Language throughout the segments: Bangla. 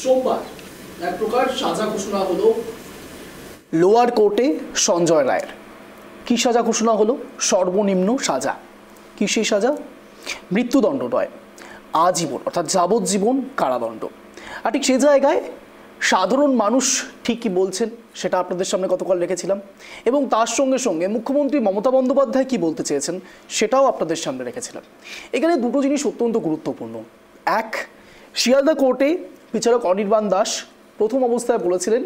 সোমবার এক প্রকার সাজা ঘোষণা হলো লোয়ার কোর্টে সঞ্জয় রায়ের। কি সাজা ঘোষণা হলো? সর্বনিম্ন সাজা। কি সেই সাজা? মৃত্যুদণ্ড নয়, আজীবন অর্থাৎ যাবজ্জীবন কারাদণ্ড। আর ঠিক সেই জায়গায় সাধারণ মানুষ ঠিক কি বলছেন সেটা আপনাদের সামনে গতকাল রেখেছিলাম, এবং তার সঙ্গে সঙ্গে মুখ্যমন্ত্রী মমতা বন্দ্যোপাধ্যায় কি বলতে চেয়েছেন সেটাও আপনাদের সামনে রেখেছিলাম। এখানে দুটো জিনিস অত্যন্ত গুরুত্বপূর্ণ। এক, শিয়ালদা কোর্টে বিচারক অনির্বাণ দাস প্রথম অবস্থায় বলেছিলেন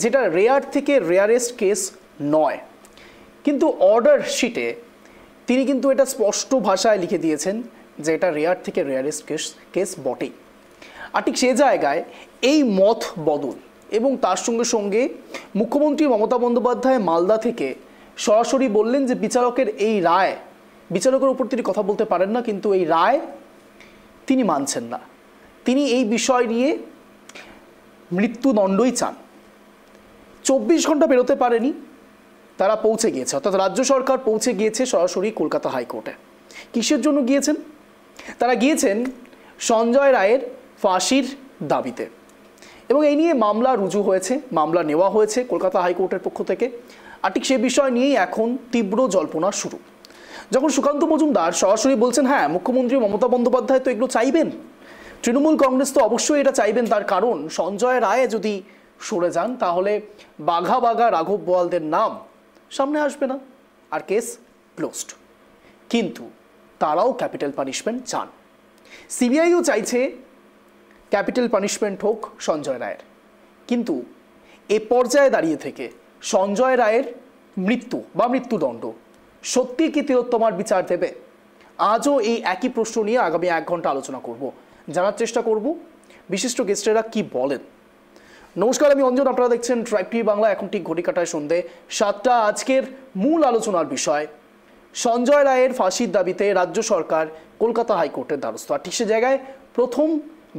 যেটা রেয়ার থেকে রেয়ারেস্ট কেস নয়, কিন্তু অর্ডার শিটে তিনি কিন্তু এটা স্পষ্ট ভাষায় লিখে দিয়েছেন যে এটা রেয়ার থেকে রেয়ারেস্ট কেস বটেই। আর ঠিক সে জায়গায় এই মত বদল এবং তার সঙ্গে সঙ্গে মুখ্যমন্ত্রী মমতা বন্দ্যোপাধ্যায় মালদা থেকে সরাসরি বললেন যে বিচারকের এই রায়, বিচারকের উপর তিনি কথা বলতে পারেন না, কিন্তু এই রায় তিনি মানছেন না। তিনি এই বিষয় নিয়ে মৃত্যুদণ্ডই চান। 24 ঘন্টা বেরোতে পারেনি, তারা পৌঁছে গিয়েছে, অর্থাৎ রাজ্য সরকার পৌঁছে গিয়েছে সরাসরি কলকাতা হাইকোর্টে। কিসের জন্য গিয়েছেন? তারা গিয়েছেন সঞ্জয় রায়ের ফাঁসির দাবিতে, এবং এই নিয়ে মামলা রুজু হয়েছে, মামলা নেওয়া হয়েছে কলকাতা হাইকোর্টের পক্ষ থেকে। আর ঠিক সে বিষয় নিয়েই এখন তীব্র জল্পনা শুরু। যখন সুকান্ত মজুমদার সরাসরি বলছেন হ্যাঁ মুখ্যমন্ত্রী মমতা বন্দ্যোপাধ্যায় তো এগুলো চাইবেন, তৃণমূল কংগ্রেস তো অবশ্যই এটা চাইবেন, তার কারণ সঞ্জয় রায় যদি সরে যান তাহলে বাঘা বাঘা রাঘব বোয়ালদের নাম সামনে আসবে না, আর কেস ক্লোজড। কিন্তু তারাও ক্যাপিটাল পানিশমেন্ট চান। সিবিআইও চাইছে ক্যাপিটাল পানিশমেন্ট হোক সঞ্জয় রায়ের, কিন্তু এ পর্যায়ে দাঁড়িয়ে থেকে সঞ্জয় রায়ের মৃত্যু বা মৃত্যুদণ্ড সত্যি কি তিলোত্তমার বিচার দেবে? আজও এই একই প্রশ্ন নিয়ে আগামী 1 ঘন্টা আলোচনা করব, জানার চেষ্টা করব বিশিষ্ট গেস্টেরা কি বলেন। নমস্কার, আমি অঞ্জন, আপনারা দেখছেন ট্রাইব টিভি বাংলা। এখন ঠিক ঘড়ি কাটায় সন্ধ্যে 7টা। আজকের মূল আলোচনার বিষয় সঞ্জয় রায়ের ফাঁসির দাবিতে রাজ্য সরকার কলকাতা হাইকোর্টের দ্বারস্থ। আর ঠিক সে জায়গায় প্রথম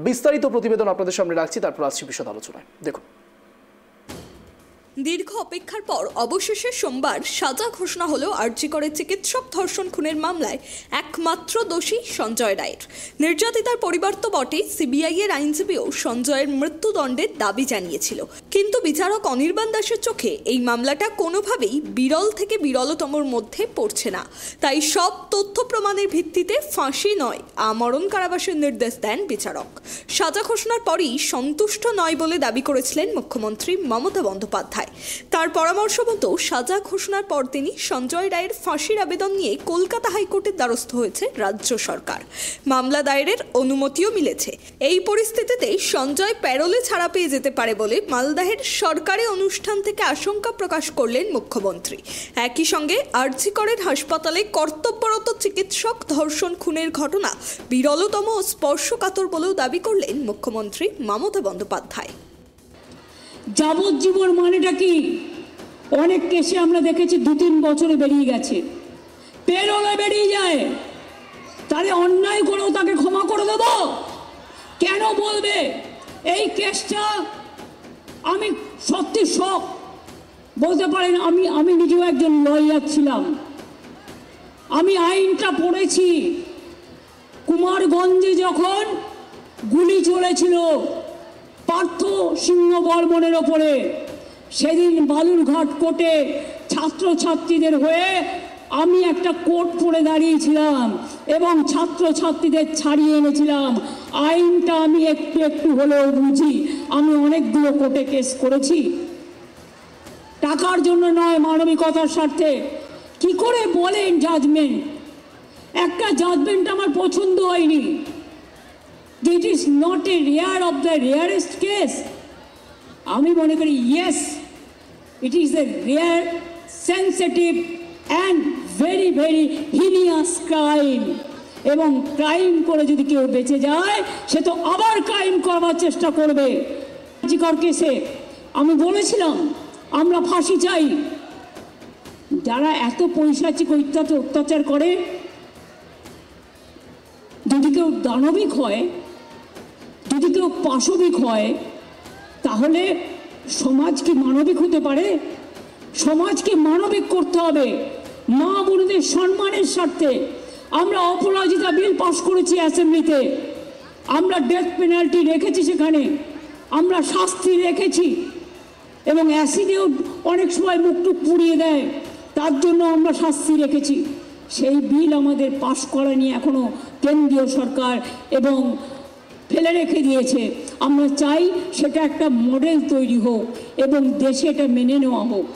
বিস্তারিত প্রতিবেদন আপনাদের সামনে রাখছি, তারপর আসছি বিশদ আলোচনায়। দেখুন। দীর্ঘ অপেক্ষার পর অবশেষে সোমবার সাজা ঘোষণা হলো আরজি করে চিকিৎসক ধর্ষণ খুনের মামলায় একমাত্র দোষী সঞ্জয় রায়ের। নির্যাতিতার পরিবার তো বটেই, সিবিআই এর আইনজীবীও সঞ্জয়ের মৃত্যুদণ্ডের দাবি জানিয়েছিল, কিন্তু বিচারক অনির্বাণ দাসের চোখে এই মামলাটা কোনোভাবেই বিরল থেকে বিরলতমর মধ্যে পড়ছে না। তাই সব তথ্য প্রমাণের ভিত্তিতে ফাঁসি নয় আমরণ কারাবাসের নির্দেশ দেন বিচারক। সাজা ঘোষণার পরই সন্তুষ্ট নয় বলে দাবি করেছিলেন মুখ্যমন্ত্রী মমতা বন্দ্যোপাধ্যায়। তার পরামর্শ মতো সাজা ঘোষণার পর তিনি সঞ্জয় রায়ের ফাঁসির আবেদন নিয়ে কলকাতা হাইকোর্টের দ্বারস্থ হয়েছে রাজ্য সরকার। মামলা দায়েরের অনুমতিও মিলেছে। এই পরিস্থিতিতে সঞ্জয় প্যারোলে ছাড়া পেয়ে যেতে পারে বলে মালদাহের সরকারি অনুষ্ঠান থেকে আশঙ্কা প্রকাশ করলেন মুখ্যমন্ত্রী। একই সঙ্গে আরজি করের হাসপাতালে কর্তব্যরত চিকিৎসক ধর্ষণ খুনের ঘটনা বিরলতম ও স্পর্শকাতর বলেও দাবি করলেন মুখ্যমন্ত্রী মমতা বন্দ্যোপাধ্যায়। যাবজ্জীবন মানেটা কি? অনেক কেসে আমরা দেখেছি 2-3 বছরে বেরিয়ে গেছে, পেরোলে বেরিয়ে যায়। তাহলে অন্যায় করেও তাকে ক্ষমা করে দেব? কেন বলবে? এই কেসটা আমি সত্যি শখ বলতে পারেন, আমি নিজেও একজন লয়ার ছিলাম, আমি আইনটা পড়েছি। কুমারগঞ্জে যখন গুলি চলেছিল পার্থ সিংহ বর্মনের ওপরে, সেদিন বালুরঘাট কোর্টে ছাত্রছাত্রীদের হয়ে আমি একটা কোর্ট পড়ে দাঁড়িয়েছিলাম এবং ছাত্রছাত্রীদের ছাড়িয়ে এনেছিলাম। আইনটা আমি একটু একটু হলেও বুঝি। আমি অনেকগুলো কোর্টে কেস করেছি, টাকার জন্য নয়, মানবিকতার স্বার্থে। কি করে বলেন জাজমেন্ট? একটা জাজমেন্ট আমার পছন্দ হয়নি। It is not a rare of the rarest case. আমি মনে করি yes, it is a rare, sensitive and very very heinous crime. এবং ক্রাইম করে যদি কেউ বেঁচে যায় সে তো আবার ক্রাইম করবার চেষ্টা করবে। জিকর কেসে আমি বলেছিলাম আমরা ফাঁসি চাই। যারা এত পৈশাচিক অত্যাচার করে, যদি কেউ দানবিক হয়, যদি কেউ পাশবিক হয়, তাহলে সমাজ কি মানবিক হতে পারে? সমাজকে মানবিক করতে হবে মা বোনদের সম্মানের স্বার্থে। আমরা অপরাজিতা বিল পাস করেছি অ্যাসেম্বলিতে, আমরা ডেথ পেনাল্টি রেখেছি সেখানে। আমরা শাস্তি রেখেছি, এবং অ্যাসিডেও অনেক সময় মুখটুক পুড়িয়ে দেয়, তার জন্য আমরা শাস্তি রেখেছি। সেই বিল আমাদের পাশ করেনি এখনও কেন্দ্রীয় সরকার, এবং ফেলে রেখে দিয়েছে। আমরা চাই সেটা একটা মডেল তৈরি হোক এবং দেশে এটা মেনে নেওয়া হোক।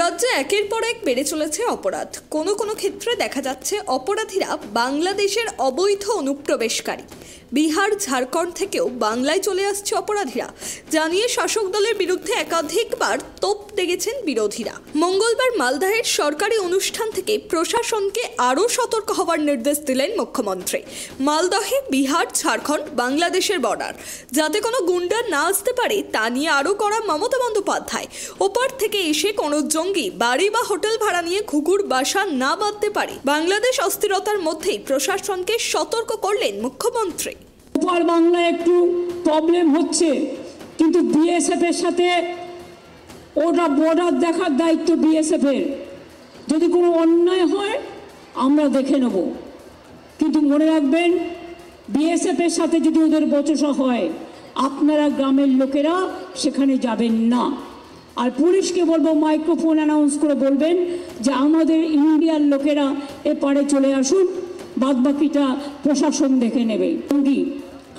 রাজ্যে একের পর এক বেড়ে চলেছে অপরাধ। কোনো কোনো ক্ষেত্রে দেখা যাচ্ছে অপরাধীরা বাংলাদেশের অবৈধ অনুপ্রবেশকারী। বিহার, ঝাড়খণ্ড থেকেও বাংলায় চলে আসছে অপরাধীরা, জানিয়ে শাসক দলের বিরুদ্ধে একাধিকবার তোপ দেগেছেন বিরোধীরা। মঙ্গলবার মালদহের সরকারি অনুষ্ঠান থেকে প্রশাসনকে আরও সতর্ক হওয়ার নির্দেশ দিলেন মুখ্যমন্ত্রী। মালদহে বিহার, ঝাড়খণ্ড, বাংলাদেশের বর্ডার, যাতে কোনো গুন্ডা না আসতে পারে তা নিয়ে আরও কড়া মমতা বন্দ্যোপাধ্যায়। ওপার থেকে এসে কোনো জঙ্গি বাড়ি বা হোটেল ভাড়া নিয়ে ঘুঘুর বাসা না বাঁধতে পারে। বাংলাদেশ অস্থিরতার মধ্যেই প্রশাসনকে সতর্ক করলেন মুখ্যমন্ত্রী। ওপার বাংলায় একটু প্রবলেম হচ্ছে, কিন্তু বিএসএফ এর সাথে ওটা বর্ডার দেখার দায়িত্ব বিএসএফ এর। যদি কোনো অন্যায় হয় আমরা দেখে নেব, কিন্তু মনে রাখবেন বিএসএফ এর সাথে যদি ওদের বচসা হয়, আপনারা গ্রামের লোকেরা সেখানে যাবেন না। আর পুলিশকে বলবো, মাইক্রোফোন অ্যানাউন্স করে বলবেন যে আমাদের ইন্ডিয়ার লোকেরা এপারে চলে আসুন, বাদবাকিটা প্রশাসন দেখে নেবে। যদি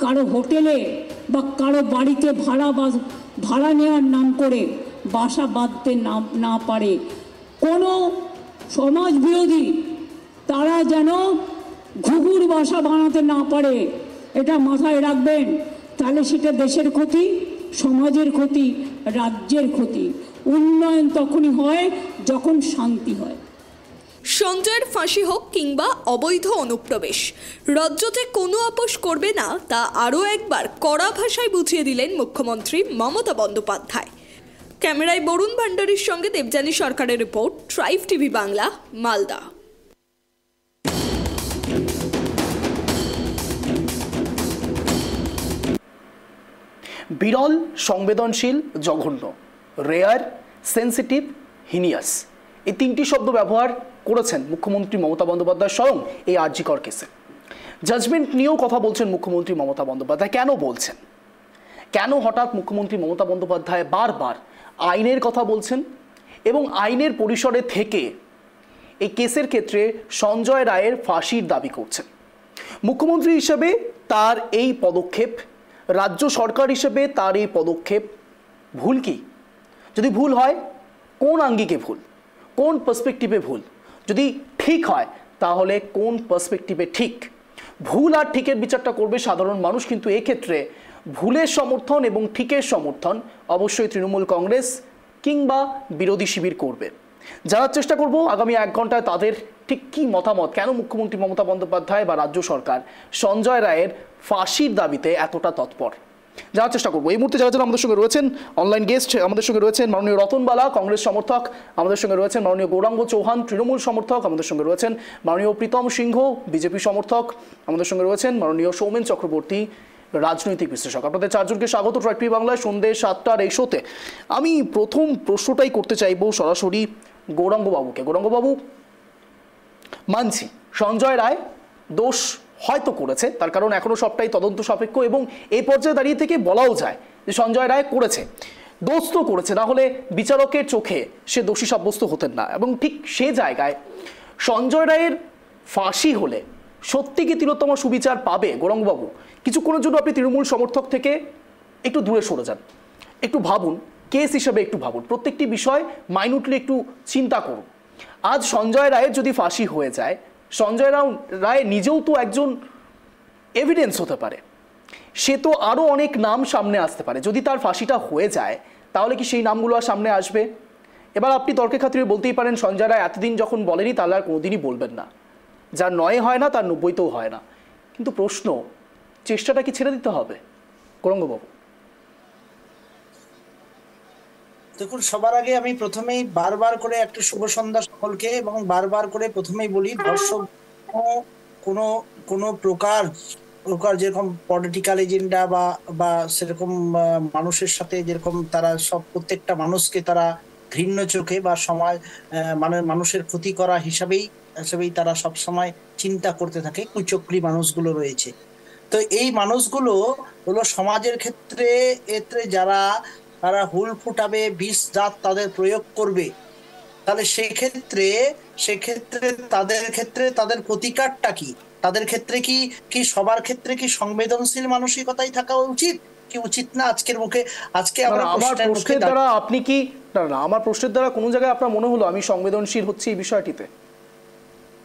কারো হোটেলে বা কারো বাড়িতে ভাড়া নেওয়ার নাম করে বাসা বাঁধতে না পারে, কোনো সমাজ বিরোধী তারা যেন ঘুঘুর বাসা বানাতে না পারে, এটা মাথায় রাখবেন। তাহলে সেটা দেশের ক্ষতি, সমাজের ক্ষতি, রাজ্যের ক্ষতি। উন্নয়ন তখনই হয় যখন শান্তি হয়। সঞ্জয়ের ফাঁসি হোক কিংবা অবৈধ অনুপ্রবেশ, রাজ্য যে কোনো আপোষ করবে না তা আরও একবার কড়া ভাষায় বুঝিয়ে দিলেন মুখ্যমন্ত্রী মমতা বন্দ্যোপাধ্যায়। ক্যামেরায় বরুণ ভান্ডারীর সঙ্গে দেবযানী সরকারের report, tribe TV Bangla, Malda. বিরল, সংবেদনশীল, জঘন্য, রেয়ার, সেন্সিটিভ, হিনিয়াস, এই তিনটি শব্দ ব্যবহার করেছেন মুখ্যমন্ত্রী মমতা বন্দ্যোপাধ্যায় স্বয়ং এই আরজি কর কেসে। জাজমেন্ট নিয়েও কথা বলছেন মুখ্যমন্ত্রী মমতা বন্দ্যোপাধ্যায়। কেন বলছেন? কেন হঠাৎ মুখ্যমন্ত্রী মমতা বন্দ্যোপাধ্যায় বারবার আইনের কথা বলছেন এবং আইনের পরিসরে থেকে এই কেসের ক্ষেত্রে সঞ্জয় রায়ের ফাঁসির দাবি করছেন? মুখ্যমন্ত্রী হিসেবে তার এই পদক্ষেপ, রাজ্য সরকার হিসেবে তার এই পদক্ষেপ ভুল কি? যদি ভুল হয়, কোন আঙ্গিকে ভুল, কোন পার্সপেক্টিভে ভুল? যদি ঠিক হয় তাহলে কোন পার্সপেক্টিভে ঠিক? ভুল আর ঠিকের বিচারটা করবে সাধারণ মানুষ, কিন্তু এক্ষেত্রে ভুলের সমর্থন এবং ঠিকের সমর্থন অবশ্যই তৃণমূল কংগ্রেস কিংবা বিরোধী শিবির করবে। জানার চেষ্টা করব আগামী 1 ঘন্টায় তাদের ঠিক কী মতামত, কেন মুখ্যমন্ত্রী মমতা বন্দ্যোপাধ্যায় বা রাজ্য সরকার সঞ্জয় রায়ের ফাঁসির দাবিতে এতটা তৎপর, জানার চেষ্টা করবো। এই মুহূর্তে যারা যারা আমাদের সঙ্গে রয়েছেন অনলাইন গেস্ট, আমাদের সঙ্গে রয়েছেন মাননীয় রতনবালা, কংগ্রেস সমর্থক, আমাদের সঙ্গে রয়েছেন মাননীয় গৌরাঙ্গ চৌহান, তৃণমূল সমর্থক, আমাদের সঙ্গে রয়েছেন মাননীয় প্রীতম সিংহ, বিজেপি সমর্থক, আমাদের সঙ্গে রয়েছেন মাননীয় সৌমেন চক্রবর্তী, রাজনৈতিক বিশ্লেষক। আপনাদের চারজনকে স্বাগত ট্রাইব টিভি বাংলায় সন্ধ্যে 7টার এই শোতে। আমি প্রথম প্রশ্নটাই করতে চাইবো সরাসরি গৌরাঙ্গবাবুকে। গৌরাঙ্গবাবু, মানছি সঞ্জয় রায় দোষ হয়তো করেছে, তার কারণ এখনো সবটাই তদন্ত সাপেক্ষ এবং এই পর্যায়ে দাঁড়িয়ে থেকে বলাও যায় যে সঞ্জয় রায় করেছে, দোষ তো করেছে, না হলে বিচারকের চোখে সে দোষী সাব্যস্ত হতেন না। এবং ঠিক সে জায়গায় সঞ্জয় রায়ের ফাঁসি হলে সত্যি কি তিলোত্তম সুবিচার পাবে? গৌরাঙ্গবাবু, কিছুক্ষণের জন্য আপনি তৃণমূল সমর্থক থেকে একটু দূরে সরে যান, একটু ভাবুন, কেস হিসেবে একটু ভাবুন, প্রত্যেকটি বিষয় মাইনুটলি একটু চিন্তা করুন। আজ সঞ্জয় রায়ের যদি ফাঁসি হয়ে যায়, সঞ্জয় রায় নিজেও তো একজন এভিডেন্স হতে পারে, সে তো আরও অনেক নাম সামনে আসতে পারে। যদি তার ফাঁসিটা হয়ে যায় তাহলে কি সেই নামগুলো আর সামনে আসবে? এবার আপনি তর্কের খাতিরে বলতেই পারেন সঞ্জয় রায় এতদিন যখন বলেনি তাহলে আর কোনোদিনই বলবেন না, যার 9 হয় না তার 90তেও হয় না। কিন্তু প্রশ্ন, চেষ্টাটা কি ছেড়ে দিতে হবে? গৌরাঙ্গবাবু, দেখুন, সবার আগে আমি প্রথমেই বারবার করে একটা শুভ সন্ধ্যা সকলকে, এবং বারবার করে প্রথমেই বলি দর্শক কোনো প্রকার যেরকম পলিটিক্যাল এজেন্ডা বা সেরকম মানুষের সাথে যেরকম তারা সব প্রত্যেকটা মানুষকে তারা ঘৃণ্য চোখে বা সমাজ মানুষের ক্ষতি করা হিসাবেই তারা সব সময় চিন্তা করতে থাকে, কুচক্রী মানুষগুলো রয়েছে। তো এই মানুষগুলো হলো সমাজের ক্ষেত্রে এতে যারা তারা হুল ফুটাবে, বিষ জাত তাদের প্রয়োগ করবে, তাহলে সেক্ষেত্রে তাদের প্রতিকারটা কি? তাদের ক্ষেত্রে কি কি সবার ক্ষেত্রে কি সংবেদনশীল মানসিকতাই থাকা উচিত কি উচিত না? আজকে আমরা আমার প্রশ্নের দ্বারা আপনি কি না আমার প্রশ্নের দ্বারা কোনো জায়গায় আপনার মনে হলো আমি সংবেদনশীল হচ্ছি এই বিষয়টিতে?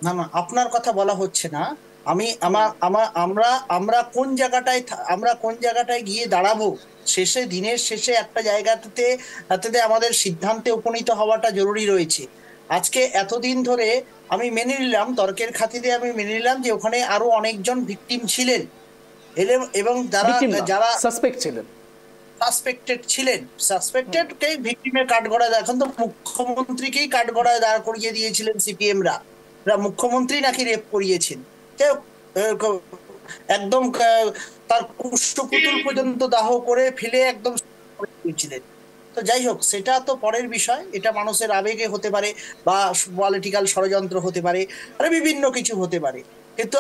না না, আপনার কথা বলা হচ্ছে না। আমরা কোন জায়গাটায় গিয়ে দাঁড়াবো, দিনের শেষে একটা জায়গাতে আমাদের সিদ্ধান্তে উপনীত হওয়াটা জরুরি রয়েছে। আজকে এতদিন ধরে আমি মেনে নিলাম, তর্কের খাতিরে আমি মেনে নিলাম যে ওখানে আরো অনেকজন ভিকটিম ছিলেন এবং যারা সাসপেক্টেড ভিকটিমের কাঠগড়ায়, এখন তো মুখ্যমন্ত্রীকেই কাঠগড়ায় দাঁড় করিয়ে দিয়েছিলেন সিপিএমরা। মুখ্যমন্ত্রী নাকি রেপ করিয়েছেন, একদম তার কুষ্ঠপুতুল পর্যন্ত দাহ করে ফেলে একদম দিয়েছিলেন। তো যাই হোক, সেটা তো পরের বিষয়। এটা মানুষের আবেগে হতে পারে বা পলিটিক্যাল ষড়যন্ত্র হতে পারে, আর বিভিন্ন কিছু হতে পারে। কিন্তু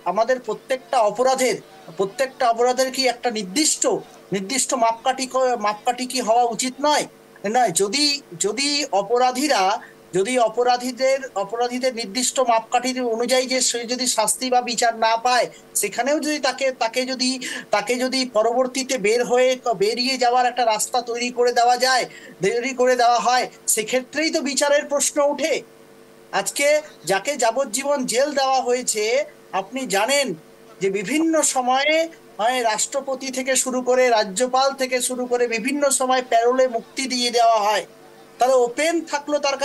আমাদের প্রত্যেকটা অপরাধের কি একটা নির্দিষ্ট মাপকাঠি কি হওয়া উচিত নয়? যদি অপরাধীদের নির্দিষ্ট মাপকাঠির অনুযায়ী যে সে যদি শাস্তি বা বিচার না পায়, সেখানেও যদি তাকে যদি পরবর্তীতে বেরিয়ে যাওয়ার একটা রাস্তা তৈরি করে দেওয়া হয়, সেক্ষেত্রেই তো বিচারের প্রশ্ন ওঠে। আজকে যাকে যাবজ্জীবন জেল দেওয়া হয়েছে, আপনি জানেন যে বিভিন্ন সময়ে রাষ্ট্রপতি থেকে শুরু করে রাজ্যপাল থেকে শুরু করে বিভিন্ন সময় প্যারোলে মুক্তি দিয়ে দেওয়া হয়। তাহলে ওপেন থাকলো তার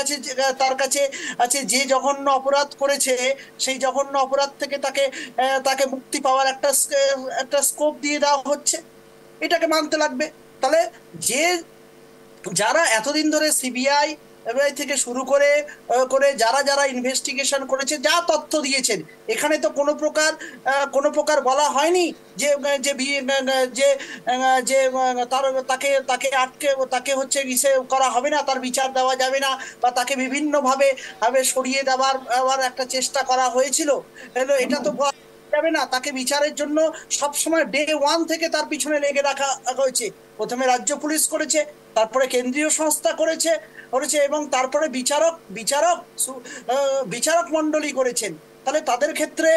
কাছে আছে যে জঘন্য অপরাধ করেছে, সেই জঘন্য অপরাধ থেকে তাকে মুক্তি পাওয়ার একটা স্কোপ দিয়ে দেওয়া হচ্ছে। এটাকে মানতে লাগবে। তাহলে যারা এতদিন ধরে সিবিআই থেকে শুরু করে যারা ইনভেস্টিগেশন করেছে, যা তথ্য দিয়েছেন, এখানে তো কোনো প্রকার বলা হয়নি যে তাকে হচ্ছে করা হবে না, তার বিচার দেওয়া যাবে না, বা তাকে বিভিন্ন ভাবে সরিয়ে দেওয়ার একটা চেষ্টা করা হয়েছিল। এটা তো যাবে না। তাকে বিচারের জন্য সবসময় ডে 1 থেকে তার পিছনে লেগে রাখা হয়েছে। প্রথমে রাজ্য পুলিশ করেছে, তারপরে কেন্দ্রীয় সংস্থা করেছে এবং তারপরে বিচারক মন্ডলী করেছেন। তাহলে তাদের ক্ষেত্রে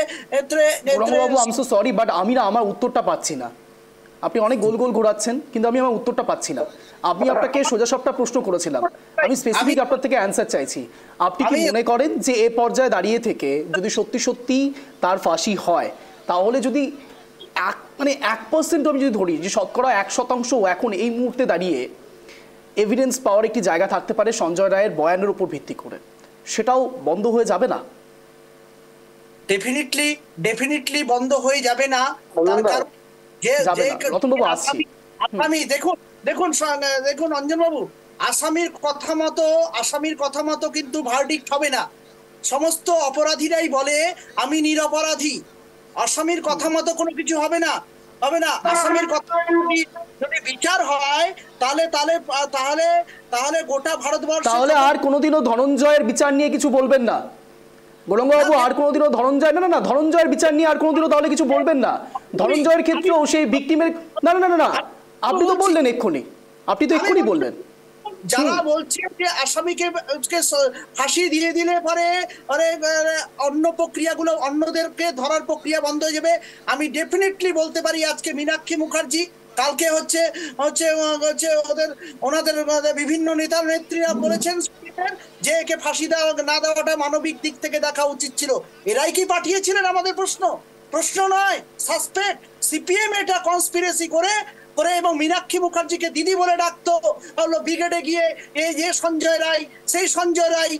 সরি বাট আমি না আমার উত্তরটা পাচ্ছি না। আপনি অনেক গোল গোল ঘোরাচ্ছেন, কিন্তু আমি আমার উত্তরটা পাচ্ছি না। আমি আপনাকে সোজাসাপটা প্রশ্ন করেছিলাম, আমি স্পেসিফিক আপনার থেকে অ্যান্সার চাইছি। আপনি কি মনে করেন যে এ পর্যায়ে দাঁড়িয়ে থেকে যদি সত্যি তার ফাঁসি হয়, তাহলে যদি 1% আমি যদি ধরি যে শতকরা 1% এখন এই মুহূর্তে দাঁড়িয়ে এভিডেন্স পাওয়ার একটি জায়গা থাকতে পারে সঞ্জয় রায়ের বয়ানের উপর ভিত্তি করে, সেটাও বন্ধ হয়ে যাবে না? ডেফিনেটলি বন্ধ হয়ে যাবে না। দেখুন অঞ্জন বাবু, আসামির কথা মতো কিন্তু ভার্ডিক্ট হবে না। সমস্ত অপরাধীরাই বলে আমি নিরপরাধী। আসামির কথা মতো কোনো কিছু হবে না। আসামির কথা যদি বিচার হয়, তাহলে গোটা ভারতবর্ষ, তাহলে আর কোনোদিনও ধনঞ্জয়ের বিচার নিয়ে কিছু বলবেন না গৌরাঙ্গবাবু? আর কোনোদিনও ধনঞ্জয়ের বিচার নিয়ে আর কোনোদিনও তাহলে কিছু বলবেন না? ধনঞ্জয়ের ক্ষেত্রেও সেই ভিকটিমের না, আপনি তো বললেন এক্ষুনি, বললেন যারা বলছে যে আসামিকে ফাঁসি দিয়ে দিলে পরে অন্য প্রক্রিয়াগুলো, অন্যদেরকে ধরার প্রক্রিয়া বন্ধ হয়ে যাবে। আমি ডেফিনেটলি বলতে পারি, আজকে মীনাক্ষী মুখার্জি, কালকে ওনাদের বিভিন্ন নেতা নেত্রীরা বলেছেন যে একে ফাঁসি না দেওয়াটা মানবিক দিক থেকে দেখা উচিত ছিল। এরাই কি পাঠিয়েছিলেন? আমাদের প্রশ্ন নয়, সাসপেক্ট। সিপিএম এটা কনস্পিরেসি করে এবং মীনাক্ষী মুখার্জিকে দিদি বলে ডাকতো, ব্রিগেডে গিয়ে এই যে সঞ্জয় রায়, সেই সঞ্জয় রায়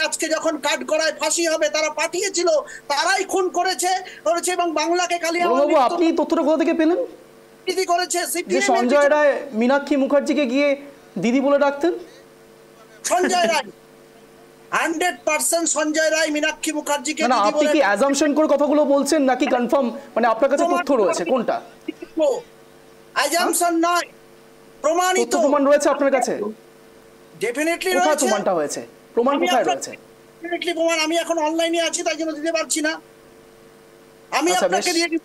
আজকে যখন কাঠগড়ায় ফাঁসি হবে, তারা পাঠিয়েছিল, তারাই খুন করেছে এবং বাংলাকে কালিয়াবাবু, আপনি তথ্যটা কোথা থেকে পেলেন? দিদি করেছে যে সঞ্জয় রায় মীনাক্ষী মুখার্জিকে গিয়ে দিদি বলে ডাকতেন? সঞ্জয় রায় 100% সঞ্জয় রায় মীনাক্ষী মুখার্জিকে দিদি বলে। আপনি কি অ্যাজাম্পশন করে কথাগুলো বলছেন নাকি কনফার্ম, মানে আপনার কাছে তথ্য রয়েছে কোনটা? অ্যাজাম্পশন নয়, প্রমাণিত প্রমাণ রয়েছে আপনার কাছে? ডেফিনেটলি রয়েছে। রয়েছে। প্রমাণটা হয়েছে? প্রমাণ কোথায় রয়েছে? ডেফিনেটলি প্রমাণ আমি এখন অনলাইনে আছি, তাই জন্য দিতে পারছি না। আমি আচ্ছা, আপনাকে বেশ, দিয়ে দিব।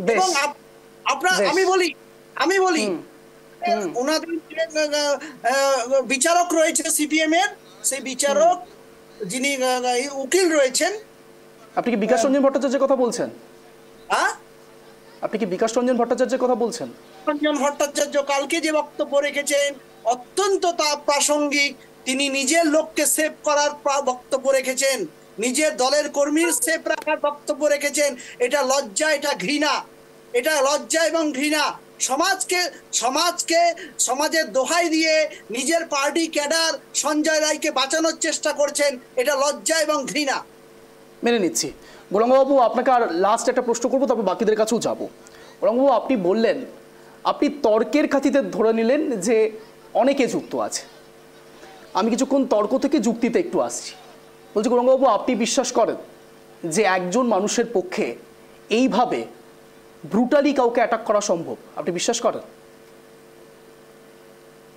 বেশ, এবং আপনার বেশ। আমি বলি ওনাদের যে, বিচারক রয়েছে সিপিএম এর, সেই বিচারক যিনি উকিল রয়েছেন, আপনি কি বিকাশ রঞ্জন ভট্টাচার্যের কথা বলছেন? হ্যাঁ, আপনি কি বিকাশ রঞ্জন ভট্টাচার্যের কথা বলছেন? রঞ্জন ভট্টাচার্য কালকে যে বক্তব্য রেখেছেন অত্যন্ত তা প্রাসঙ্গিক। তিনি নিজের লোককে সেভ করার বক্তব্য রেখেছেন, নিজের দলের কর্মীর সেভ রাখার বক্তব্য রেখেছেন। এটা লজ্জা, এটা ঘৃণা, এটা লজ্জা এবং ঘৃণা। সমাজের দোহাই দিয়ে নিজের পার্টি ক্যাডার সঞ্জয় রায়কে বাঁচানোর চেষ্টা করছেন। এটা লজ্জা এবং ঘৃণা। মেনে নিচ্ছি। গৌরাঙ্গবাবু, আপনাকে আর লাস্ট একটা প্রশ্ন করবো, তারপর বাকিদের কাছেও যাব। গৌরাঙ্গবাবু, আপনি বললেন, আপনি তর্কের খাতিতে ধরে নিলেন যে অনেকে যুক্ত আছে। আমি কিছুক্ষণ তর্ক থেকে যুক্তিতে একটু আসছি। বলছি গৌরাঙ্গবাবু, আপনি বিশ্বাস করেন যে একজন মানুষের পক্ষে এইভাবে ব্রুটালি কাউকে অ্যাটাক করা সম্ভব? আপনি বিশ্বাস করেন?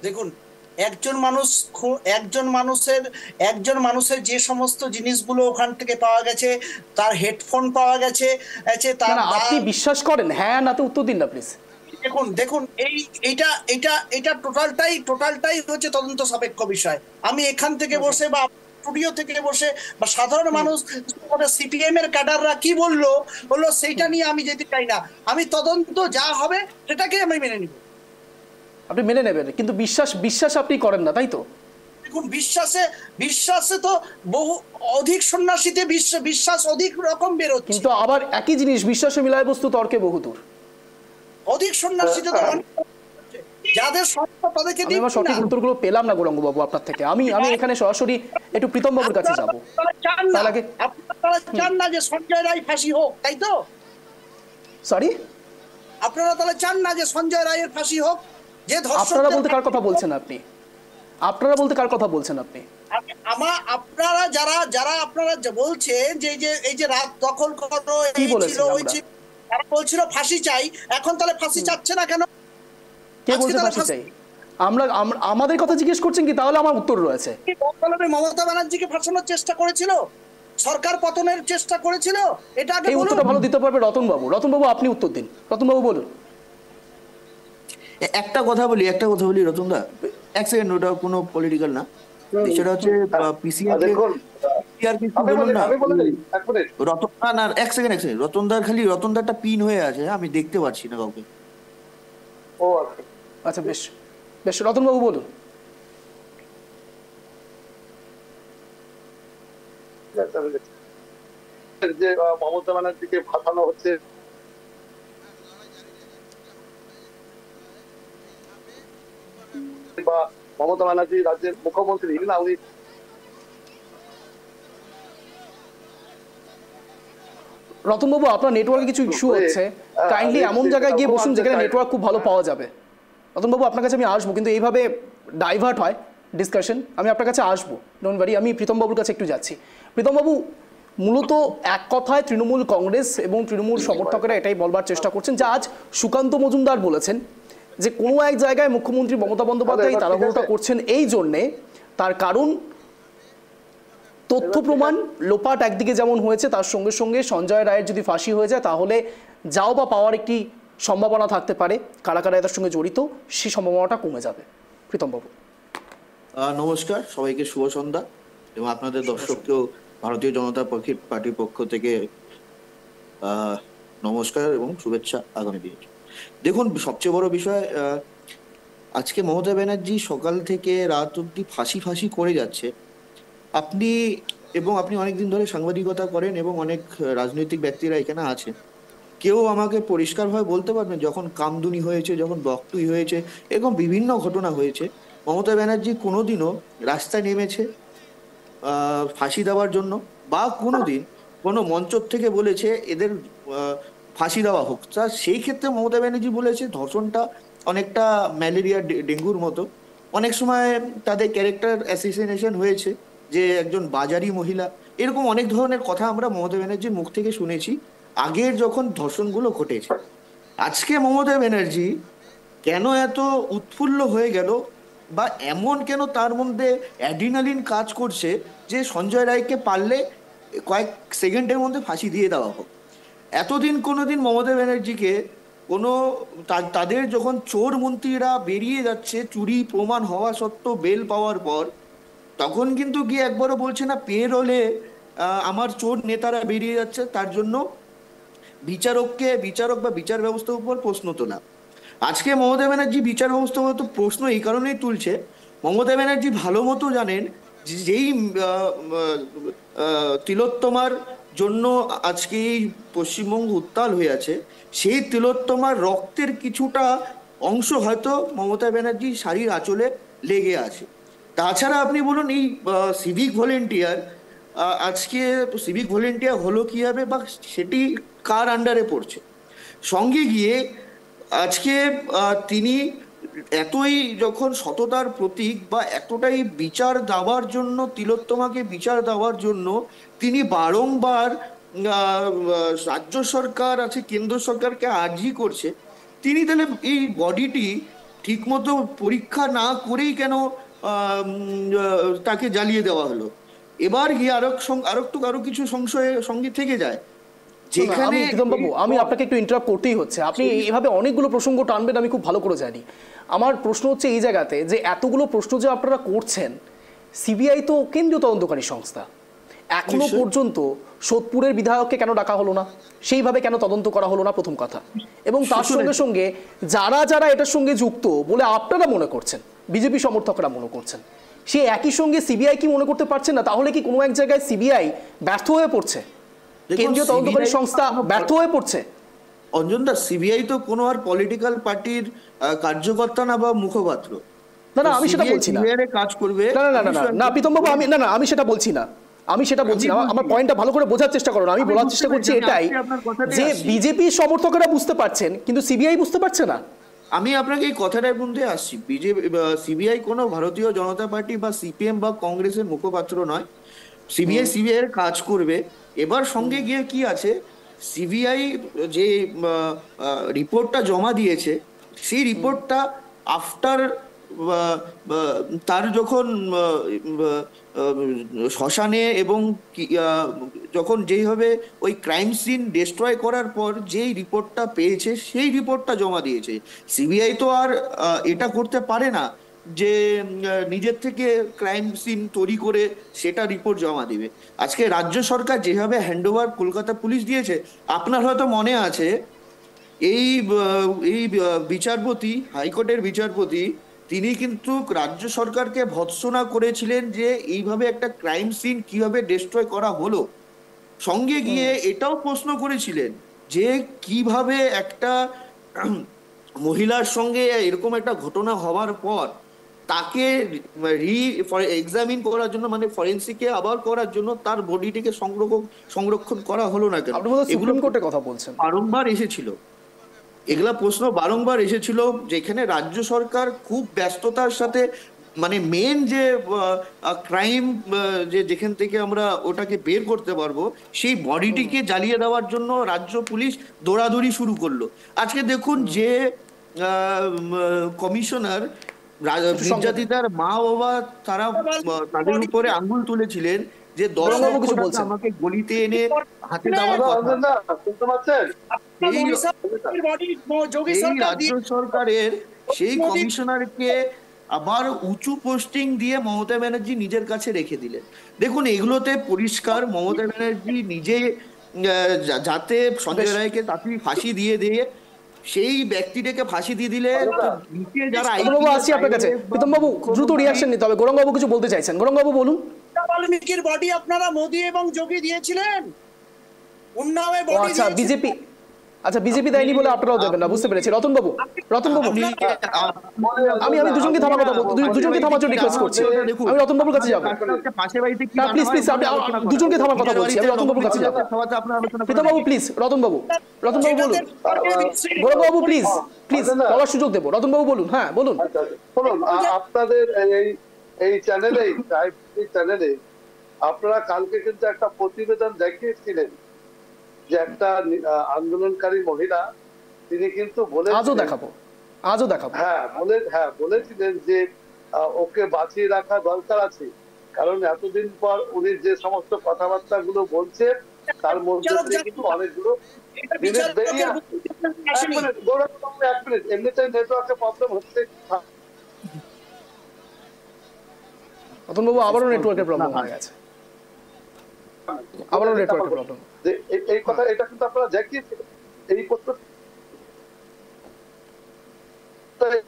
দেখুন, একজন মানুষের যে সমস্ত জিনিসগুলো ওখান থেকে পাওয়া গেছে, তার হেডফোন পাওয়া গেছে, আপনি বিশ্বাস করেন? হ্যাঁ নাতে উত্তর দিন না প্লিজ। দেখুন এইটা টোটালটাই হচ্ছে তদন্ত সাপেক্ষ বিষয়। আমি এখান থেকে বসে বা স্টুডিও থেকে বসে বা সাধারণ মানুষ সিপিএম এর ক্যাডাররা কি বললো সেইটা নিয়ে আমি যেতে চাই না। আমি তদন্ত যা হবে সেটাকে আমি মেনে নিব। আপনি মেনে নেবেন, কিন্তু বিশ্বাস আপনি করেন না, তাই তো? দেখুন, বিশ্বাসে তো বহু অধিক সন্ন্যাসীতে বিশ্বাস অধিক রকম বেরোচ্ছে, কিন্তু আবার একই জিনিস বিশ্বাসে মিলায় বস্তু তর্কে বহুদূর। অধিক সন্ন্যাসীতে তো যাদের সত্তা তাদেরকে আমি আমার সঠিক উত্তরগুলো পেলাম না গৌরাঙ্গবাবু আপনার থেকে। আমি এখানে সরাসরি একটু প্রীতম বাবুর কাছে যাব। আপনারা চান না যে সঞ্জয় রায় ফাঁসি হোক, তাই তো? সরি, আপনারা তাহলে চান না যে সঞ্জয় রায়ের ফাঁসি হোক? যে আপনারা বলতে কার কথা বলছেন আপনি? আপনারা বলতে কার কথা বলছেন আপনি? আপনারা যারা আপনারা বলছেন যে এই যে রাত দখল করো, কি এই ছিল ওই ছিল, তারা বলছিল ফাঁসি চাই। এখন তাহলে ফাঁসি চাচ্ছে না কেন? কে বলছে ফাঁসি চাই? আমাদের কথা জিজ্ঞেস করছেন কি? তাহলে আমার উত্তর রয়েছে। মমতা ব্যানার্জিকে ফাঁসানোর চেষ্টা করেছিল, সরকার পতনের চেষ্টা করেছিল। এটা আগে এই উত্তরটা ভালো দিতে পারবে রতনবাবু। রতনবাবু, আপনি উত্তর দিন। রতনবাবু বলুন। একটা কথা বলি রতনদা, এক সেকেন্ড, ওটা কোনো পলিটিক্যাল না, সেটা হচ্ছে এক সেকেন্ড রতনদার খালি রতনদারটা পিন হয়ে আছে, আমি দেখতে পাচ্ছি না কাউকে। ও আচ্ছা, বেশ বেশ, রতনবাবু বলুন। যে মমতা ব্যানার্জিকে ফাঁসানো হচ্ছে, বা মমতা ব্যানার্জি রাজ্যের মুখ্যমন্ত্রী না, উনি রতনবাবু, আপনার নেটওয়ার্কে কিছু ইস্যু হচ্ছে, কাইন্ডলি এমন জায়গায় গিয়ে বসুন যেখানে নেটওয়ার্ক খুব ভালো পাওয়া যাবে। রতনবাবু, আপনার কাছে আমি আসবো, কিন্তু এইভাবে ডাইভার্ট হয় ডিসকাশন। আমি আপনার কাছে আসবো, ডোন্ট ওয়ারি। আমি প্রীতমবাবুর কাছে একটু যাচ্ছি। প্রীতমবাবু, মূলত এক কথায় তৃণমূল কংগ্রেস এবং তৃণমূল সমর্থকেরা এটাই বলবার চেষ্টা করছেন, যে আজ সুকান্ত মজুমদার বলেছেন যে কোনো এক জায়গায় মুখ্যমন্ত্রী মমতা বন্দ্যোপাধ্যায় তাড়াহুড়োটা করছেন এই জন্যে, তার কারণ তথ্য প্রমাণ লোপাট একদিকে যেমন হয়েছে, তার সঙ্গে সঙ্গে সঞ্জয় রায়ের যদি ফাঁসি হয়ে যায় তাহলে যাও বা পাওয়ার একটি সম্ভাবনা থাকতে পারে, কারা কারা এটার সঙ্গে জড়িত সেই সম্ভাবনাটা কমে যাবে। প্রীতমবাবু নমস্কার, সবাইকে শুভ সন্ধ্যা, এবং আপনাদের দর্শককেও ভারতীয় জনতা পার্টির পক্ষ থেকে নমস্কার এবং শুভেচ্ছা আগামী দিনে। দেখুন, সবচেয়ে বড় বিষয়, আজকে মমতা ব্যানার্জি সকাল থেকে রাত অব্দি ফাঁসি করে যাচ্ছে। আপনি অনেকদিন ধরে সাংবাদিকতা করেন এবং অনেক রাজনৈতিক ব্যক্তিরা এখানে আছেন, কেউ আমাকে পরিষ্কারভাবে বলতে পারবেন যখন কামদুনি হয়েছে, যখন বকটুই হয়েছে, এরকম বিভিন্ন ঘটনা হয়েছে, মমতা ব্যানার্জি কোনোদিনও রাস্তায় নেমেছে ফাঁসি দেওয়ার জন্য, বা কোনোদিন কোনো মঞ্চ থেকে বলেছে এদের ফাঁসি দেওয়া হোক? তা সেই ক্ষেত্রে মমতা ব্যানার্জি বলেছে ধর্ষণটা অনেকটা ম্যালেরিয়া ডেঙ্গুর মতো। অনেক সময় তাদের ক্যারেক্টার অ্যাসিসিনেশন হয়েছে, যে একজন বাজারি মহিলা, এরকম অনেক ধরনের কথা আমরা মমতা ব্যানার্জির মুখ থেকে শুনেছি আগের যখন ধর্ষণগুলো ঘটেছে। আজকে মমতা ব্যানার্জি কেন এত উৎফুল্ল হয়ে গেল, বা এমন কেন তার মধ্যে অ্যাড্রিনালিন কাজ করছে যে সঞ্জয় রায়কে পারলে কয়েক সেকেন্ডের মধ্যে ফাঁসি দিয়ে দেওয়া হোক? এতদিন কোনোদিন মমতা ব্যানার্জিকে কোনো তাদের যখন চোর মন্ত্রীরা বেরিয়ে যাচ্ছে চুরি প্রমাণ হওয়া সত্ত্বেও বেল পাওয়ার পর, তখন কিন্তু গিয়ে একবারও বলছে না পেরোলে আমার চোর নেতারা বেরিয়ে যাচ্ছে, তার জন্য বিচারক বা বিচার ব্যবস্থার উপর প্রশ্ন তোলা। আজকে মমতা ব্যানার্জি বিচার ব্যবস্থার উপর প্রশ্ন এই কারণেই তুলছে, মমতা ব্যানার্জি ভালো মতো জানেন যেই তিলোত্তমার জন্য আজকে এই পশ্চিমবঙ্গ উত্তাল হয়ে আছে, সেই তিলোত্তমার রক্তের কিছুটা অংশ হয়তো মমতা ব্যানার্জি শাড়ির আঁচলে লেগে আছে। তাছাড়া আপনি বলুন এই সিভিক ভলেন্টিয়ার, আজকে সিভিক ভলেন্টিয়ার হলো কিভাবে বা সেটি কার আন্ডারে পড়ছে? সঙ্গে গিয়ে আজকে তিনি এতই যখন সততার প্রতীক বা এতটাই বিচার দেওয়ার জন্য, তিলোত্তমাকে বিচার দেওয়ার জন্য তিনি বারংবার রাজ্য সরকার আছে কেন্দ্র সরকারকে আর্জি করছে, তিনি তাহলে এই বডিটি ঠিকমতো পরীক্ষা না করেই কেন তাকে জ্বালিয়ে দেওয়া হলো? এবার গিয়ে আরো কিছু সংশয় সঙ্গে থেকে যায়, যেখানে বাবু আমি আপনাকে একটু ইন্টারাপ্ট করতেই হচ্ছে। আপনি এভাবে অনেকগুলো প্রসঙ্গ টানবেন আমি খুব ভালো করে জানি। আমার প্রশ্ন হচ্ছে এই জায়গাতে যে এতগুলো প্রশ্ন যে আপনারা করছেন, সিবিআই তো কেন্দ্রীয় তদন্তকারী সংস্থা, এখনো পর্যন্ত সোদপুরের বিধায়ককে কেন ডাকা হলো না, সেইভাবে কেন তদন্ত করা হলো না, প্রথম কথা। এবং তার সঙ্গে সঙ্গে যারা যারা এটার সঙ্গে যুক্ত বলে আপনারা মনে করছেন, বিজেপি সমর্থকরা মনে করছেন, সে একই সঙ্গে সিবিআই কি মনে করতে পারছেন না? তাহলে কি কোনো এক জায়গায় সিবিআই ব্যর্থ হয়ে পড়ছে, কেন্দ্রীয় তদন্তকারী সংস্থা ব্যর্থ হয়ে পড়ছে? অঞ্জনদা, সিবিআই তো কোনো আর পলিটিক্যাল পার্টির কার্যকর্তা না বা মুখপাত্র। না না, আমি সেটা বলছি না, কাজ করবে না না না না প্রীতম বাবু, আমি সেটা বলছি না, আমার পয়েন্টটা ভালো করে বোঝার চেষ্টা করুন। আমি বলার চেষ্টা করছি এটাই যে বিজেপি সমর্থকরা বুঝতে পারছেন কিন্তু সিবিআই বুঝতে পারছে না। আমি আপনাকে এই কথাটার মধ্যে আসছি, সিবিআই কোনো ভারতীয় জনতা পার্টি বা সিপিএম বা কংগ্রেসের মুখপাত্র নয়। সিবিআই এর কাজ করবে। এবার সঙ্গে গিয়ে কি আছে, সিবিআই যে রিপোর্টটা জমা দিয়েছে, সেই রিপোর্টটা আফটার তার যখন শ্মশানে এবং যখন যেইভাবে ওই ক্রাইম সিন ডিস্ট্রয় করার পর যেই রিপোর্টটা পেয়েছে সেই রিপোর্টটা জমা দিয়েছে। সিবিআই তো আর এটা করতে পারে না যে নিজের থেকে ক্রাইম সিন তৈরি করে সেটা রিপোর্ট জমা দিবে। আজকে রাজ্য সরকার যেভাবে হ্যান্ডওভার কলকাতা পুলিশ দিয়েছে, আপনার হয়তো মনে আছে এই বিচারপতি, হাইকোর্টের বিচারপতি, তিনি কিন্তু রাজ্য সরকারকে ভৎসনা করেছিলেন যে এইভাবে একটা ক্রাইম সিন কিভাবে ডিস্ট্রয় করা হলো। সঙ্গে গিয়ে এটাও প্রশ্ন করেছিলেন যে কিভাবে একটা মহিলার সঙ্গে এরকম একটা ঘটনা হওয়ার পর তাকে এক্সামিন করার জন্য, মানে ফরেন্সিকে আবার করার জন্য তার বডিটিকে সংরক্ষণ করা হলো না কেন? এগুলো কোর্টে কথা বলছেন, বারংবার এসেছিল এগুলা প্রশ্ন, বারংবার এসেছিল, যেখানে রাজ্য সরকার খুব ব্যস্ততার সাথে, মানে মেন যে ক্রাইম যেখান থেকে আমরা ওটাকে বের করতে পারবো, সেই বডিটিকে জ্বালিয়ে দেওয়ার জন্য রাজ্য পুলিশ দৌড়াদৌড়ি শুরু করলো। আজকে দেখুন যে কমিশনার নির্যাতিতার মা বাবা তারা তাদের উপরে আঙ্গুল তুলেছিলেন যে 10 লক্ষ টাকা আমাকে গলিতে এনে হাতে দেওয়ার কথা। রাজ্য সরকারের সেই কমিশনারকে আবার উঁচু পোস্টিং দিয়ে মমতা ব্যানার্জি নিজের কাছে রেখে দিলেন। দেখুন, এগুলোতে পরিষ্কার মমতা ব্যানার্জি নিজে যাতে সঞ্জয় রায়কে তাকে ফাঁসি দিয়ে সেই ব্যক্তিটাকে ফাঁসি দিয়ে দিলে যারা আসি আপনার কাছে। প্রীতম বাবু দ্রুত রিঅ্যাকশন নিতে হবে, গৌরাঙ্গ বাবু কিছু বলতে চাইছেন। গৌরাঙ্গ বাবু বলুন। বাল্মীকির বডি আপনারা মোদি এবং যোগী দিয়েছিলেন, উন্নাওয়ে বডি আচ্ছা বিজেপি, আচ্ছা বিজেপি দেয়নি বলে আপনারাও দেবেন না, বুঝতে পেরেছি। রতন বাবু আমি দুজনকে থামার কথা বলছি, দুজনকে থামার জন্য রিকোয়েস্ট করছি। আমি রতন বাবুর কাছে যাবো, প্লিজ প্লিজ আপনি দুজনকে থামার কথা বলছি, আমি রতন বাবুর কাছে যাবো। প্রীতম বাবু প্লিজ, রতন বাবু বলুন। গৌরব বাবু প্লিজ প্লিজ বলার সুযোগ দেবো। রতন বাবু বলুন। হ্যাঁ বলুন। শুনুন, আপনাদের এই চ্যানেলে আপনারা কালকে কিন্তু একটা প্রতিবেদন দেখিয়েছিলেন যে একটা আন্দোলনকারী মহিলা, তিনি কিন্তু আজও দেখাবো বলেছিলেন যে ওকে বাঁচিয়ে রাখা দরকার আছে, কারণ এতদিন পর উনি যে সমস্ত কথাবার্তা গুলো বলছেন তার মধ্যে দিয়ে কিন্তু অনেকগুলো জিনিস বেরিয়ে আসছে। এক মিনিট গৌরব, এক মিনিট, এমনিতে নেটওয়ার্কের প্রবলেম হচ্ছে। অতনবাবু আবারও নেটওয়ার্কের প্রবলেম হয়ে গেছে, আবারও নেটওয়ার্কের প্রবলেম। এই কথা এটা কিন্তু আপনারা দেখিয়েছিলেন, এই প্রশ্ন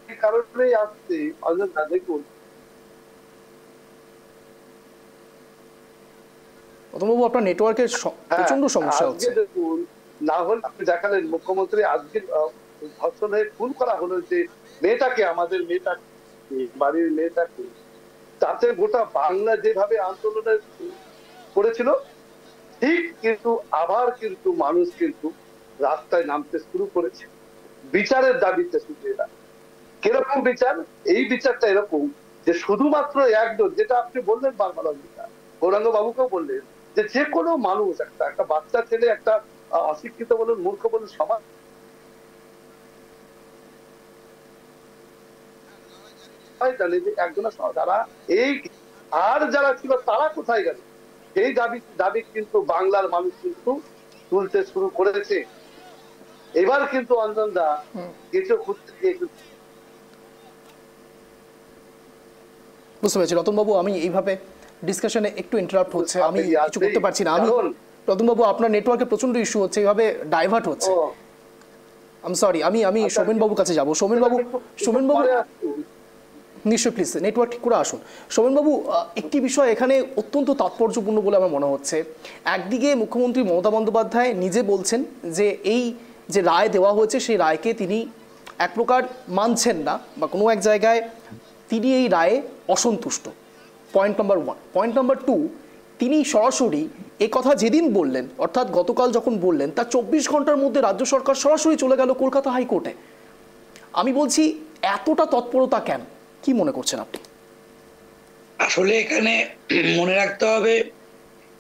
এই কারণেই আসছে। দেখুন অতনবাবু আপনার নেটওয়ার্কের প্রচন্ড সমস্যা হচ্ছে। দেখুন, না হলে আপনি দেখালেন মুখ্যমন্ত্রী আজকে ধর্ষণে খুন করা হলো যে মেয়েটাকে, আমাদের মেয়েটাকে, বাড়ির মেয়েটাকে, তাতে গোটা বাংলা যেভাবে আন্দোলনের করেছিল ঠিক, কিন্তু আবার কিন্তু মানুষ কিন্তু রাস্তায় নামতে শুরু করেছে বিচারের দাবিতে। শুধু এরা কিরকম বিচার? এই বিচারটা এরকম যে শুধুমাত্র একজন, যেটা আপনি বললেন বারবার, গৌরাঙ্গ বাবুকেও বললেন, যে কোনো মানুষ, একটা বাচ্চা ছেলে, একটা অশিক্ষিত বলুন, মূর্খ বলুন, সমাজ জানে যে একজনের যারা এই আর যারা ছিল তারা কোথায় গেল, এই দাবি কিন্তু বাংলার মানুষ কিন্তু তুলতে শুরু করেছে। এবার কিন্তু অঞ্জন দা কিছু খুঁজতে গিয়ে বুঝতে পেরেছি। রতনবাবু, আমি এইভাবে ডিসকাশনে একটু ইন্টারাপ্ট হচ্ছে, আমি কিছু করতে পারছি না। আমি রতনবাবু, আপনার নেটওয়ার্কে প্রচন্ড ইস্যু হচ্ছে, এইভাবে ডাইভার্ট হচ্ছে। আমি সরি, আমি সোমেনবাবুর কাছে যাবো। সোমেনবাবু নিশ্চয়ই, প্লিজ নেটওয়ার্ক ঠিক করে আসুন। সোমেনবাবু, একটি বিষয় এখানে অত্যন্ত তাৎপর্যপূর্ণ বলে আমার মনে হচ্ছে। একদিকে মুখ্যমন্ত্রী মমতা বন্দ্যোপাধ্যায় নিজে বলছেন যে এই যে রায় দেওয়া হয়েছে সেই রায়কে তিনি এক প্রকার মানছেন না, বা কোনো এক জায়গায় তিনি এই রায়ে অসন্তুষ্ট। Point number 1। পয়েন্ট নাম্বার 2, তিনি সরাসরি এ কথা যেদিন বললেন, অর্থাৎ গতকাল যখন বললেন, তার 24 ঘন্টার মধ্যে রাজ্য সরকার সরাসরি চলে গেল কলকাতা হাইকোর্টে। আমি বলছি, এতটা তৎপরতা কেন? কি মনে করছেন আপনি? আসলে এখানে মনে রাখতে হবে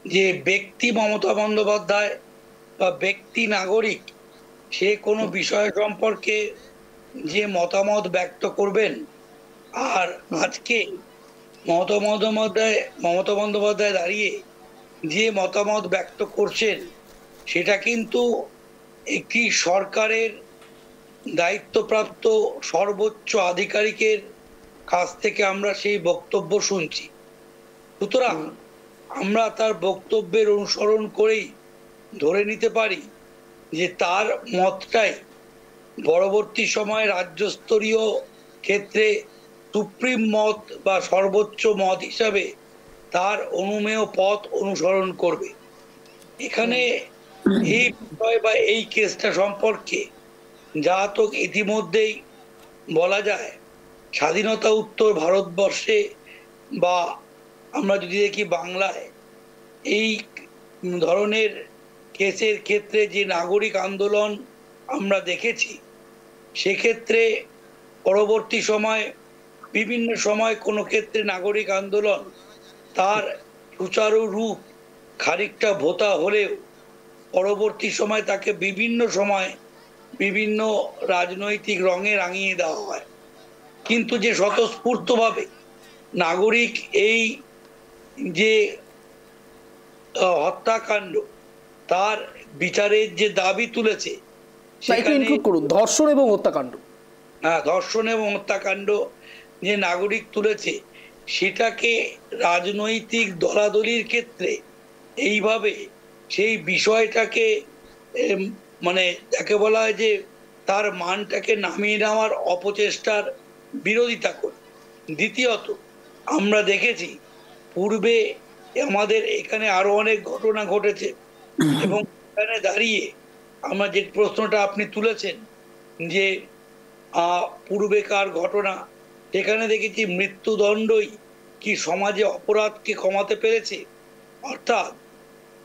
যে ব্যক্তি মমতা বন্দ্যোপাধ্যায় বা ব্যক্তি নাগরিক, সে কোনো বিষয় সম্পর্কে যে মতামত ব্যক্ত করবেন, আর আজকে মমতা বন্দ্যোপাধ্যায় দাঁড়িয়ে যে মতামত ব্যক্ত করছেন, সেটা কিন্তু একটি সরকারের দায়িত্বপ্রাপ্ত সর্বোচ্চ আধিকারিকের কাছ থেকে আমরা সেই বক্তব্য শুনছি। সুতরাং আমরা তার বক্তব্যের অনুসরণ করেই ধরে নিতে পারি যে তার মতটাই পরবর্তী সময়ে রাজ্যস্তরীয় ক্ষেত্রে সুপ্রিম মত বা সর্বোচ্চ মত হিসাবে তার অনুমেয় পথ অনুসরণ করবে। এখানে এই বিষয় বা এই কেসটা সম্পর্কে যা তো ইতিমধ্যেই বলা যায়, স্বাধীনতা উত্তর ভারতবর্ষে বা আমরা যদি দেখি বাংলায়, এই ধরনের কেসের ক্ষেত্রে যে নাগরিক আন্দোলন আমরা দেখেছি, সেক্ষেত্রে পরবর্তী সময় বিভিন্ন সময় কোনো ক্ষেত্রে নাগরিক আন্দোলন তার সুচারু রূপ খানিকটা ভোতা হলেও পরবর্তী সময় তাকে বিভিন্ন সময় বিভিন্ন রাজনৈতিক রঙে রাঙিয়ে দেওয়া হয়। কিন্তু যে স্বতঃস্ফূর্তভাবে নাগরিক এই যে হত্যাকাণ্ড, তার বিচারের যে দাবি তুলেছে, ধর্ষণ এবং হত্যাকাণ্ড, ধর্ষণ এবং হত্যাকাণ্ড যে নাগরিক তুলেছে, সেটাকে রাজনৈতিক দলাদলির ক্ষেত্রে এইভাবে সেই বিষয়টাকে মানে যাকে বলা হয় যে তার মানটাকে নামিয়ে নেওয়ার অপচেষ্টার বিরোধিতা করে। দ্বিতীয়ত, আমরা দেখেছি পূর্বে আমাদের এখানে আরো অনেক ঘটনা ঘটেছে, এবং এখানে দাঁড়িয়ে আমরা যে প্রশ্নটা আপনি তুলেছেন যে পূর্বেকার ঘটনা, সেখানে দেখেছি মৃত্যুদণ্ডই কি সমাজে অপরাধকে কমাতে পেরেছে। অর্থাৎ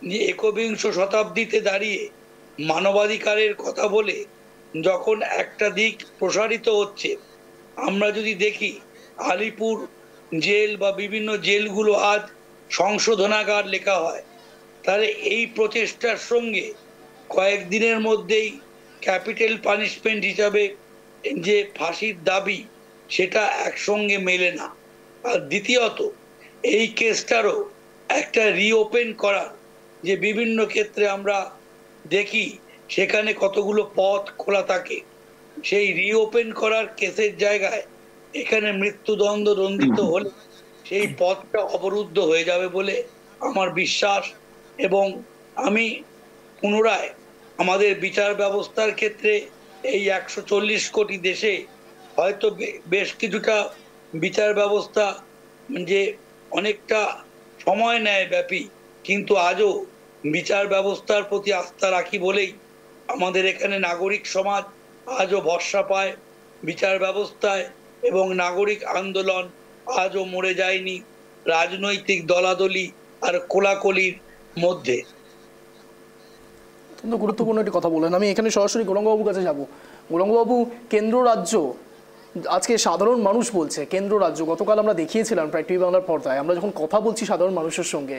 যে একবিংশ শতাব্দীতে দাঁড়িয়ে মানবাধিকারের কথা বলে যখন একটা দিক প্রসারিত হচ্ছে, আমরা যদি দেখি আলিপুর জেল বা বিভিন্ন জেলগুলো আজ সংশোধনাগার লেখা হয়, তাহলে এই প্রচেষ্টার সঙ্গে কয়েকদিনের মধ্যেই ক্যাপিটাল পানিশমেন্ট হিসাবে যে ফাঁসির দাবি, সেটা একসঙ্গে মেলে না। আর দ্বিতীয়ত, এই কেসটারও একটা রিওপেন করার যে বিভিন্ন ক্ষেত্রে আমরা দেখি সেখানে কতগুলো পথ খোলা থাকে, সেই রিওপেন করার কেসের জায়গায় এখানে মৃত্যুদণ্ড দণ্ডিত হলে সেই পথটা অবরুদ্ধ হয়ে যাবে বলে আমার বিশ্বাস। এবং আমি পুনরায় আমাদের বিচার ব্যবস্থার ক্ষেত্রে এই 140 কোটি দেশে হয়তো বেশ কিছুটা বিচার ব্যবস্থা যে অনেকটা সময় নেয় ব্যাপী, কিন্তু আজও বিচার ব্যবস্থার প্রতি আস্থা রাখি বলেই আমাদের এখানে নাগরিক সমাজ আজও ভরসা পায় বিচার ব্যবস্থায়, এবং নাগরিক আন্দোলন আজও মরে যায়নি রাজনৈতিক দলাদলি আর কোলাকুলির মধ্যে। অত্যন্ত গুরুত্বপূর্ণ একটি কথা বললেন। আমি এখানে সরাসরি গৌরাঙ্গবাবুর কাছে যাব। গৌরাঙ্গবাবু, কেন্দ্র রাজ্য, আজকে সাধারণ মানুষ বলছে কেন্দ্র রাজ্য, গতকাল আমরা দেখিয়েছিলাম প্রায় টিভি বাংলার পর্দায়, আমরা যখন কথা বলছি সাধারণ মানুষের সঙ্গে,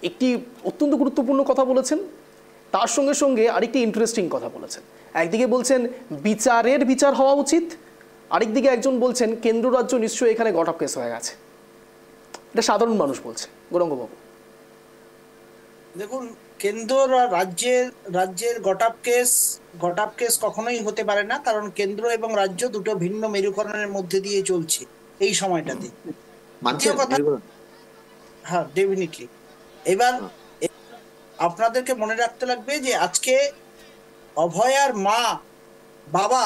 একটি অত্যন্ত গুরুত্বপূর্ণ কথা বলেছেন, তার সঙ্গে সঙ্গে আরেকটি ইন্টারেস্টিং কথা বলেছেন। একদিকে বলছেন বিচার হওয়া উচিত, আরেকদিকে একজন বলছেন কেন্দ্র রাজ্য নিশ্চয়ই এখানে গট আপ কেস হয়ে গেছে। এটা সাধারণ মানুষ বলছে। গৌরাঙ্গবাবু, দেখুন, কেন্দ্র আর রাজ্যের গট আপ কেস কখনোই হতে পারে না, কারণ কেন্দ্র এবং রাজ্য দুটো ভিন্ন মেরুকরণের মধ্যে দিয়ে চলছে এই সময়টাতে। দ্বিতীয় কথা, হ্যাঁ ডেফিনিটলি। এবার আপনাদেরকে মনে রাখতে লাগবে যে আজকে অভয়ার মা বাবা